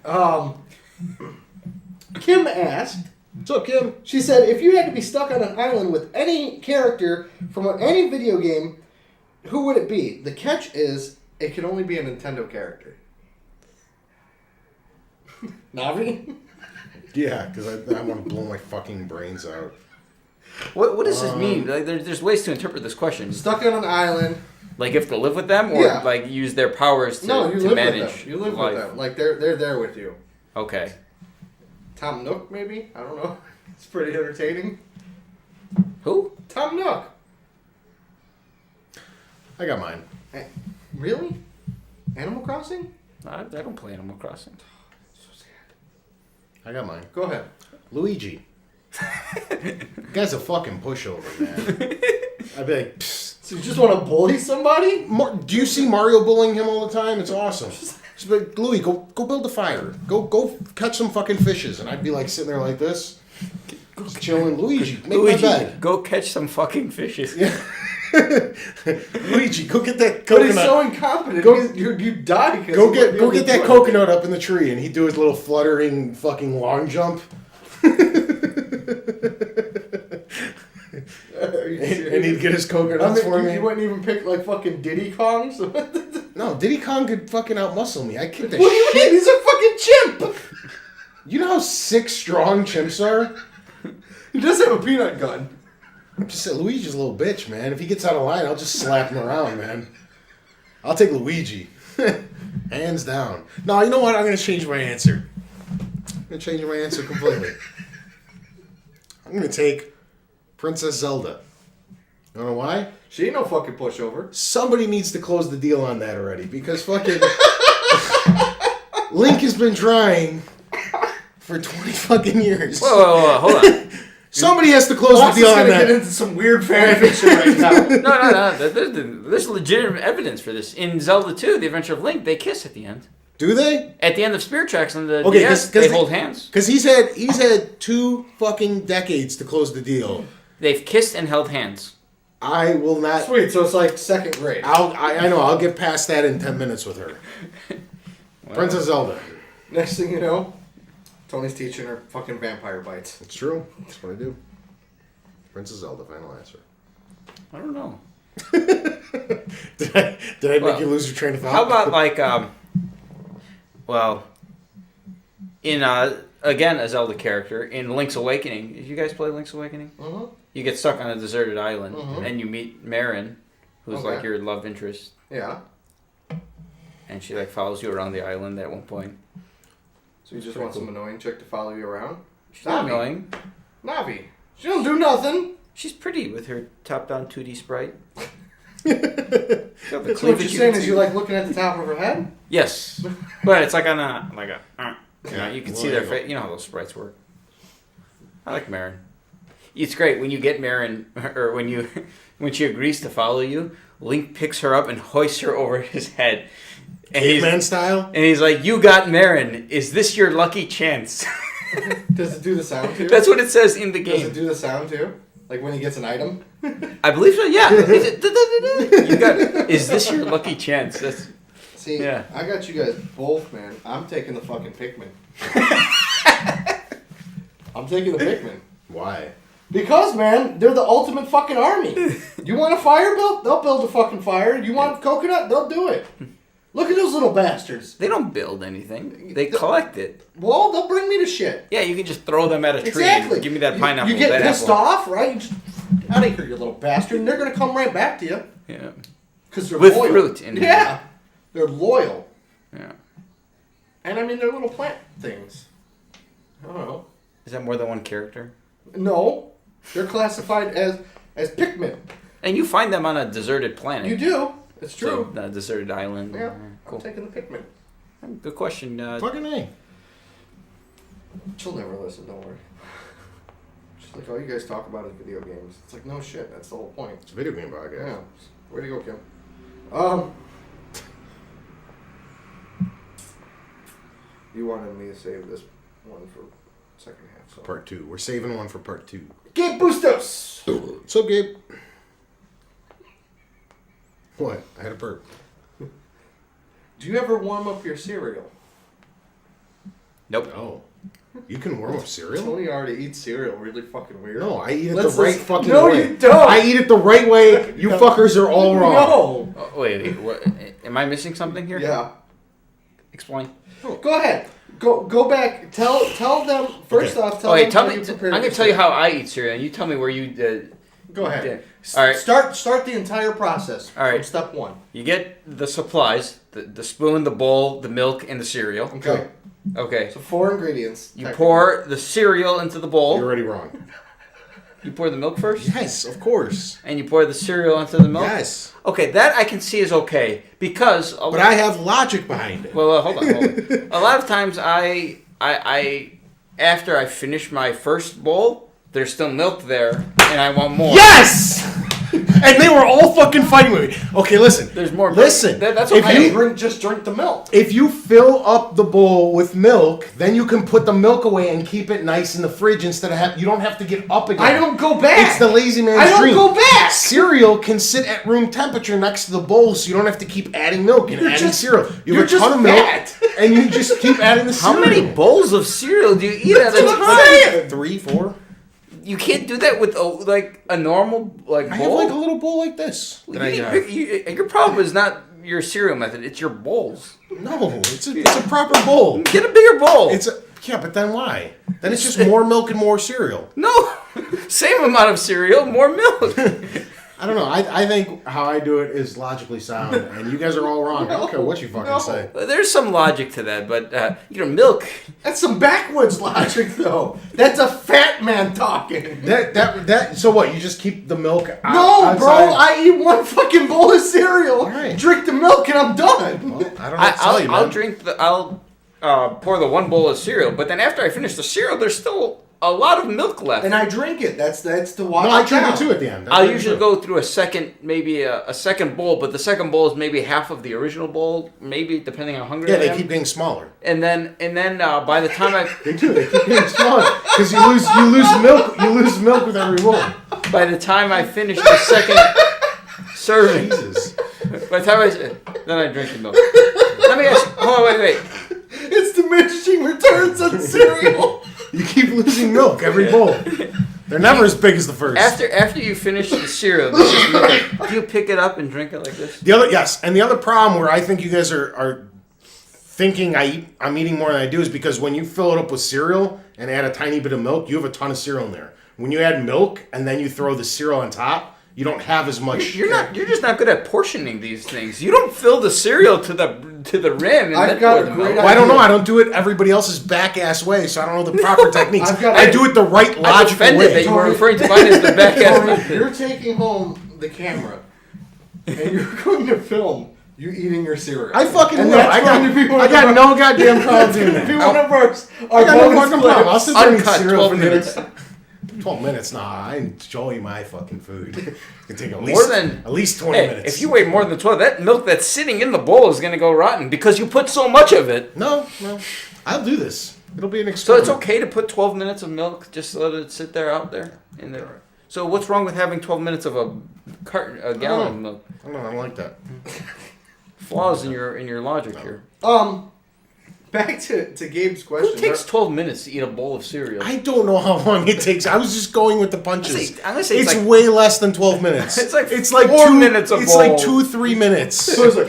Kim asked.
What's up, Kim?
She said, if you had to be stuck on an island with any character from any video game, who would it be? The catch is, it can only be a Nintendo character. Navi?
Yeah, because I want to blow my fucking brains out.
What does this mean? Like, there's ways to interpret this question.
Stuck on an island.
Like, you have to live with them, or
Yeah.
like use their powers to,
No, you
to
live
manage
with them. You live
life.
with them. Like, they're there with you.
Okay.
Tom Nook, maybe? I don't know. It's pretty entertaining.
Who?
Tom Nook.
I got mine.
Really? Animal Crossing?
I don't play Animal Crossing.
So sad.
I got mine.
Go ahead.
Luigi. Guy's a fucking pushover, man. I'd be like, psst.
So you just want to bully somebody?
Do you see Mario bullying him all the time? It's awesome. Just be like, Louis, go build a fire. Go catch some fucking fishes. And I'd be like sitting there like this, just chilling. Luigi, make my bed.
Go catch some fucking fishes.
Yeah. Luigi, go get that
But he's
coconut.
so incompetent.
Go-
You die. Because
Go
he wouldn't be
get
able to
that
do it.
coconut up in the tree, and he'd do his little fluttering fucking long jump.
Are you serious?
And he'd get his coconuts for me.
You wouldn't even pick like fucking Diddy Kong. So what
No, Diddy Kong could fucking outmuscle me. I kicked the
do you
shit.
mean? He's a fucking chimp.
You know how 6 strong chimps are?
He does have a peanut gun.
I'm just saying, Luigi's a little bitch, man. If he gets out of line, I'll just slap him around, man. I'll take Luigi. Hands down. No, you know what? I'm going to change my answer. I'm going to change my answer completely. I'm going to take Princess Zelda. You know why?
She ain't no fucking pushover.
Somebody needs to close the deal on that already, because fucking Link has been trying for 20 fucking years.
Whoa, hold on.
Somebody has to close
Boss
the
is
deal on
gonna get
that.
into some weird fan fiction right now.
No. There's legitimate evidence for this. In Zelda 2, The Adventure of Link, they kiss at the end.
Do they?
At the end of Spirit Tracks on the
Okay,
DS,
'cause
they
they-
hold hands.
Because he's had 2 fucking decades to close the deal.
They've kissed and held hands.
I will not.
Sweet, so it's like second grade.
I know. I'll get past that in 10 minutes with her. Princess Zelda.
Next thing you know, Tony's teaching her fucking vampire bites.
It's true. That's what I do. Princess Zelda. Final answer.
I don't know.
Did I make
Well,
you lose your train of thought?
How about like, in again a Zelda character in Link's Awakening? Did you guys play Link's Awakening?
Mm-hmm.
You get stuck on a deserted island
Mhm.
and you meet Marin, who's
Okay.
like your love interest,
Yeah.
and she like follows you around the island at one point.
So you just want some annoying chick to follow you around?
She's not annoying.
Navi. She don't do nothing.
She's pretty with her top-down 2D sprite.
That's what you're saying is you like looking at the top of her head?
Yes, but it's like on a you can
well,
see their face. You know how those sprites work. I like Marin. It's great when you get Marin, or when she agrees to follow you. Link picks her up and hoists her over his head. And
Caveman style?
And he's like, "You got Marin. Is this your lucky chance?"
Does it do the sound too?
That's what it says in the game.
Does it do the sound too? Like when he gets an item?
I believe so, yeah. You got, is this your lucky chance?
See,
yeah.
I got you guys both, man. I'm taking the fucking Pikmin. I'm taking the Pikmin.
Why?
Because, man, they're the ultimate fucking army. You want a fire built? They'll build a fucking fire. You want coconut? They'll do it. Look at those little bastards.
They don't build anything. They collect it.
Well, they'll bring me to shit.
Yeah, you can just throw them at a tree.
Exactly.
And give me that pineapple.
You get
that
pissed
apple.
off, right? You just, out of here, you little bastard. And they're going to come right back to you.
Yeah.
Because they're
With
loyal.
fruit in it.
Yeah. They're loyal.
Yeah.
And I mean, they're little plant things. I don't know.
Is that more than one character?
No. They're classified as Pikmin.
And you find them on a deserted planet.
You do. It's true.
So, a deserted island.
Yeah.
Cool.
I'm taking the Pikmin.
Good question.
Fucking A.
She'll never listen, don't worry. She's like, all you guys talk about is video games. It's like, no shit, that's the whole point.
It's a video game podcast.
Yeah. Way to go, Kim. You wanted me to save this one for second half. So.
Part 2. We're saving one for part 2.
Gabe Bustos!
What's up, Gabe? What? I had a burp.
Do you ever warm up your cereal?
Nope.
Oh. You can warm up cereal?
Tony already eats cereal really fucking weird.
No, I eat it
Let's
the right
listen-
fucking
No,
way.
you don't.
I eat it the right way. You fuckers are all wrong.
No!
Oh, wait. What, am I missing something here?
Yeah.
Explain.
Go ahead. Go back. Tell them, first off, tell them
tell
how
me.
you
I'm
prepare
going to
your
tell you
cereal.
how I eat cereal, and you tell me where you...
Go ahead.
Yeah. All right.
Start the entire process
All right.
from step one.
You get the supplies, the spoon, the bowl, the milk, and the cereal.
Okay.
Okay.
So 4 ingredients.
You pour the cereal into the bowl.
You're already wrong.
You pour the milk first?
Yes, of course.
And you pour the cereal into the milk?
Yes.
Okay, that I can see is okay. Because...
But I have logic behind it.
Well, hold on. A lot of times I after I finish my first bowl, there's still milk there, and I want more.
Yes! And they were all fucking fighting with me. Okay, listen.
There's more milk.
Listen.
That's
if
okay.
you
Just drink the milk.
If you fill up the bowl with milk, then you can put the milk away and keep it nice in the fridge instead of you don't have to get up again.
I don't go back.
It's the lazy man's
I don't
dream.
go back.
Cereal can sit at room temperature next to the bowl, so you don't have to keep adding milk and adding cereal. You have a ton of milk, and you just keep adding the
How
cereal.
many bowls of cereal do you eat at a
That's what I'm
time?
saying.
3, 4?
You can't do that with a normal bowl.
I have like a little bowl like this.
Your problem is not your cereal method; it's your bowls.
No, it's a proper bowl.
Get a bigger bowl.
Yeah, but then why? Then it's just more milk and more cereal.
No, same amount of cereal, more milk.
I don't know. I think how I do it is logically sound, and you guys are all wrong. I don't care what you fucking say.
There's some logic to that, but milk.
That's some backwoods logic, though. That's a fat man talking.
That. So what? You just keep the milk out,
No,
outside?
bro. I eat one fucking bowl of cereal,
All right.
drink the milk, and I'm done.
Well, I don't know what to tell you, man.
I'll pour the one bowl of cereal, but then after I finish the cereal, there's still a lot of milk left.
And I drink it. That's the water.
No, I drink it too at the end.
I'll usually go through a second bowl, but the second bowl is maybe half of the original bowl, maybe depending how hungry I
Yeah,
am.
they keep getting smaller.
And then by the time
They do. They keep getting smaller because you lose milk. You lose milk with every roll.
by the time I finish the second serving,
Jesus.
by the time then I drink the milk. Let me ask. Hold on, wait.
It's diminishing returns on cereal.
You keep losing milk every bowl. They're never as big as the first.
After you finish the cereal, this is milk. Do you pick it up and drink it like this?
And the other problem where I think you guys are thinking I'm eating more than I do is because when you fill it up with cereal and add a tiny bit of milk, you have a ton of cereal in there. When you add milk and then you throw the cereal on top, You don't have as much.
You're just not good at portioning these things. You don't fill the cereal to the rim. And
I've
then
got
pour
a
the
great
milk.
Well, I don't know. I don't do it everybody else's back ass way, so I don't know the proper techniques. I do it the right
I'm
logical
offended that
way.
you were referring to mine as the back
Tony,
ass.
you're taking home the camera, and you're going to film you eating your cereal.
I fucking
And
will.
that's
I
going to be one
got, I
of
got
our-
no goddamn problem doing
Be
that.
one of ours.
I got no fucking problem. I'll sit there and eat
Uncut,
cereal
12
for
minutes.
12 minutes? Nah, I enjoy my fucking food. It can take at least 20
Hey,
minutes.
if you wait more than 12, that milk that's sitting in the bowl is going to go rotten because you put so much of it.
No, I'll do this. It'll be an
So
experiment.
it's okay to put 12 minutes of milk, just let it sit there out there in there. So what's wrong with having 12 minutes of a gallon of milk?
I don't like that.
Flaws in your logic here.
Back to Gabe's question.
Who takes 12 minutes to eat a bowl of cereal?
I don't know how long it takes. I was just going with the punches.
I'm gonna say
it's
like-
way less than 12 minutes.
It's like
4
minutes a
It's
bowl.
like 2-3 minutes.
So it's like,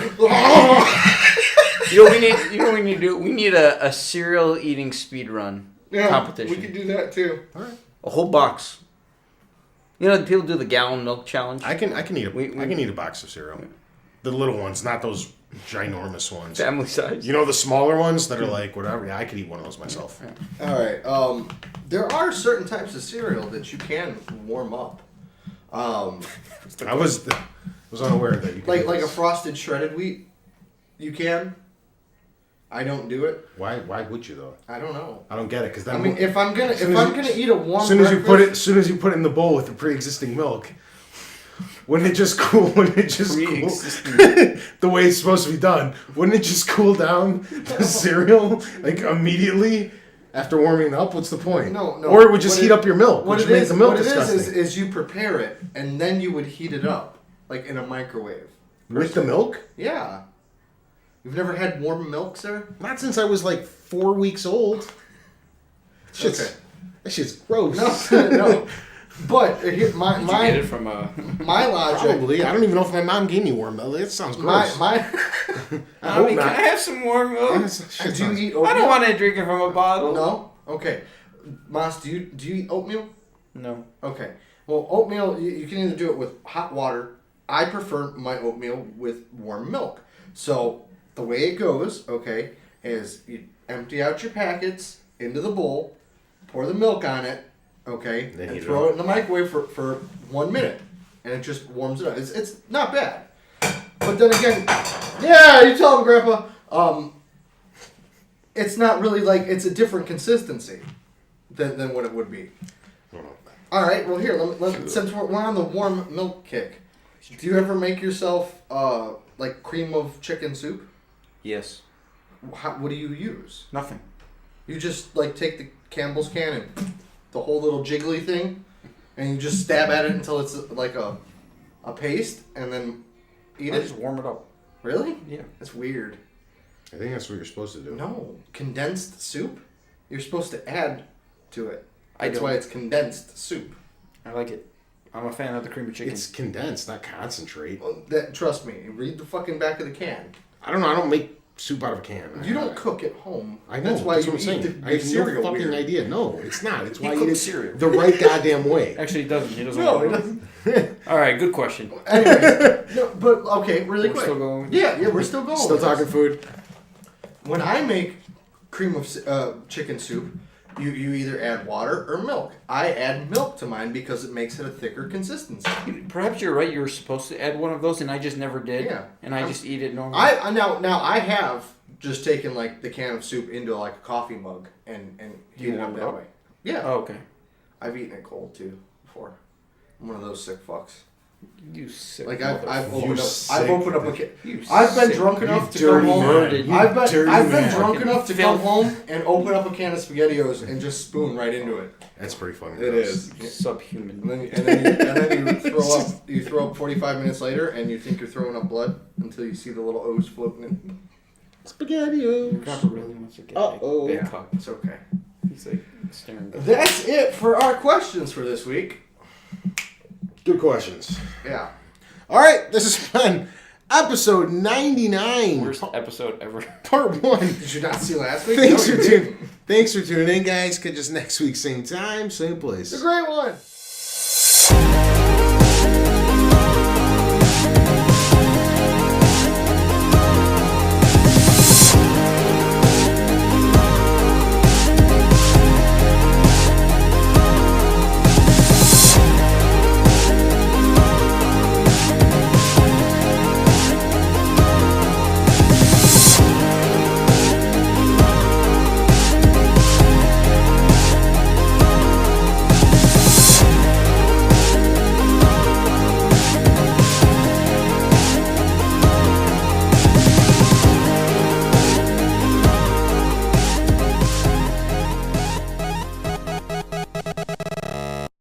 You know what we need to do? We need a cereal eating speed run
yeah,
competition.
we could do that too.
A whole box. You know, people do the gallon milk challenge.
I can eat
We-
I can eat a box of cereal. The little ones, not those ginormous ones.
Family size.
You know the smaller ones that are like whatever. Yeah, I could eat one of those myself.
All right. There are certain types of cereal that you can warm up.
I was unaware that you could do
Like a
this.
frosted shredded wheat. You can. I don't do it.
Why would you though?
I don't know.
I don't get it because
I mean, if I'm gonna
soon as you-
eat a warm
as soon as
breakfast,
you put it in the bowl with the pre-existing milk, wouldn't it just cool? Wouldn't it just cool?
Pre-existing.
The way it's supposed to be done? Wouldn't it just cool down the cereal like immediately after warming it up? What's the point?
No.
Or it would just
What
heat
it-
up your milk,
what
which
it
makes
is,
the milk
what it
disgusting.
is you prepare it and then you would heat it up like in a microwave.
With the milk?
Yeah. You've never had warm milk, sir?
Not since I was like 4 weeks old.
Okay.
That shit's gross.
No, no. But here, my
Did you get it from
my logic.
Probably. I don't even know if my mom gave me warm milk. That sounds gross.
My
I hope
Can
not.
I have some more milk?
Shit
do you
sounds-
eat oatmeal?
I don't want to drink it from a bottle.
No. Okay. Mas, do you eat oatmeal?
No.
Okay. Well, oatmeal you can either do it with hot water. I prefer my oatmeal with warm milk. So the way it goes, okay, is you empty out your packets into the bowl, pour the milk on it, okay,
Then
and
heat it
throw
up.
it in the microwave for 1 minute, and it just warms it up. It's not bad. But then again, yeah, you tell him, Grandpa. It's not really like it's a different consistency than what it would be. All right, well here, since we're on the warm milk kick, do you ever make yourself like cream of chicken soup?
Yes.
What do you use?
Nothing.
You just like take the Campbell's can and the whole little jiggly thing, and you just stab at it until it's like a paste, and then eat
I
it.
just warm it up.
Really?
Yeah.
That's weird.
I think that's what you're supposed to do.
No, condensed soup. You're supposed to add to it.
I
That's
don't.
why it's condensed soup.
I like it. I'm a fan of the cream of chicken.
It's condensed, not concentrate.
Well, trust me. Read the fucking back of the can.
I don't know. I don't make soup out of a can.
You don't cook at home.
I know.
That's why
that's
you
what I'm
eat
saying.
the
I have
cereal
no fucking
weird.
idea. No, it's not. It's
He
why I eat
cooks
it
cereal.
the right goddamn way.
Actually, he doesn't. He doesn't.
No,
warm
it
it up.
doesn't.
All right, good question.
Anyways, no, but okay, really
We're
quick.
still going?
Yeah, we're still going.
Still
with
talking
this.
food.
When I make cream of chicken soup, you either add water or milk. I add milk to mine because it makes it a thicker consistency.
Perhaps you're right. You were supposed to add one of those, and I just never did.
Yeah.
And I just eat it normally.
Now I have just taken like the can of soup into like a coffee mug and
You
heated it
warm
up
it
that
up?
way. Yeah.
Oh, okay.
I've eaten it cold too before. I'm one of those sick fucks.
You sick.
Like I've
motherfucker.
opened up.
sick
I've opened up a
bitch.
can.
You
I've been
sick-
drunk enough to
dirty
come home.
man.
I've been
dirty
drunk
man.
enough to come
Filth.
home and open up a can of SpaghettiOs and just spoon right into it.
That's pretty funny.
It is.
Subhuman.
And then you throw up 45 minutes later and you think you're throwing up blood until you see the little O's floating in.
Spaghetti.
Grandpa really wants to get
Uh-oh.
big
Yeah.
cock.
It's okay.
He's like staring.
That's it for our questions for this week.
Good questions.
Yeah.
All right, this has been episode 99,
Worst episode ever.
part 1.
Did you not see last week?
Thanks
No,
for
you didn't.
tuning in, guys. Catch us next week, same time, same place.
It's a great one.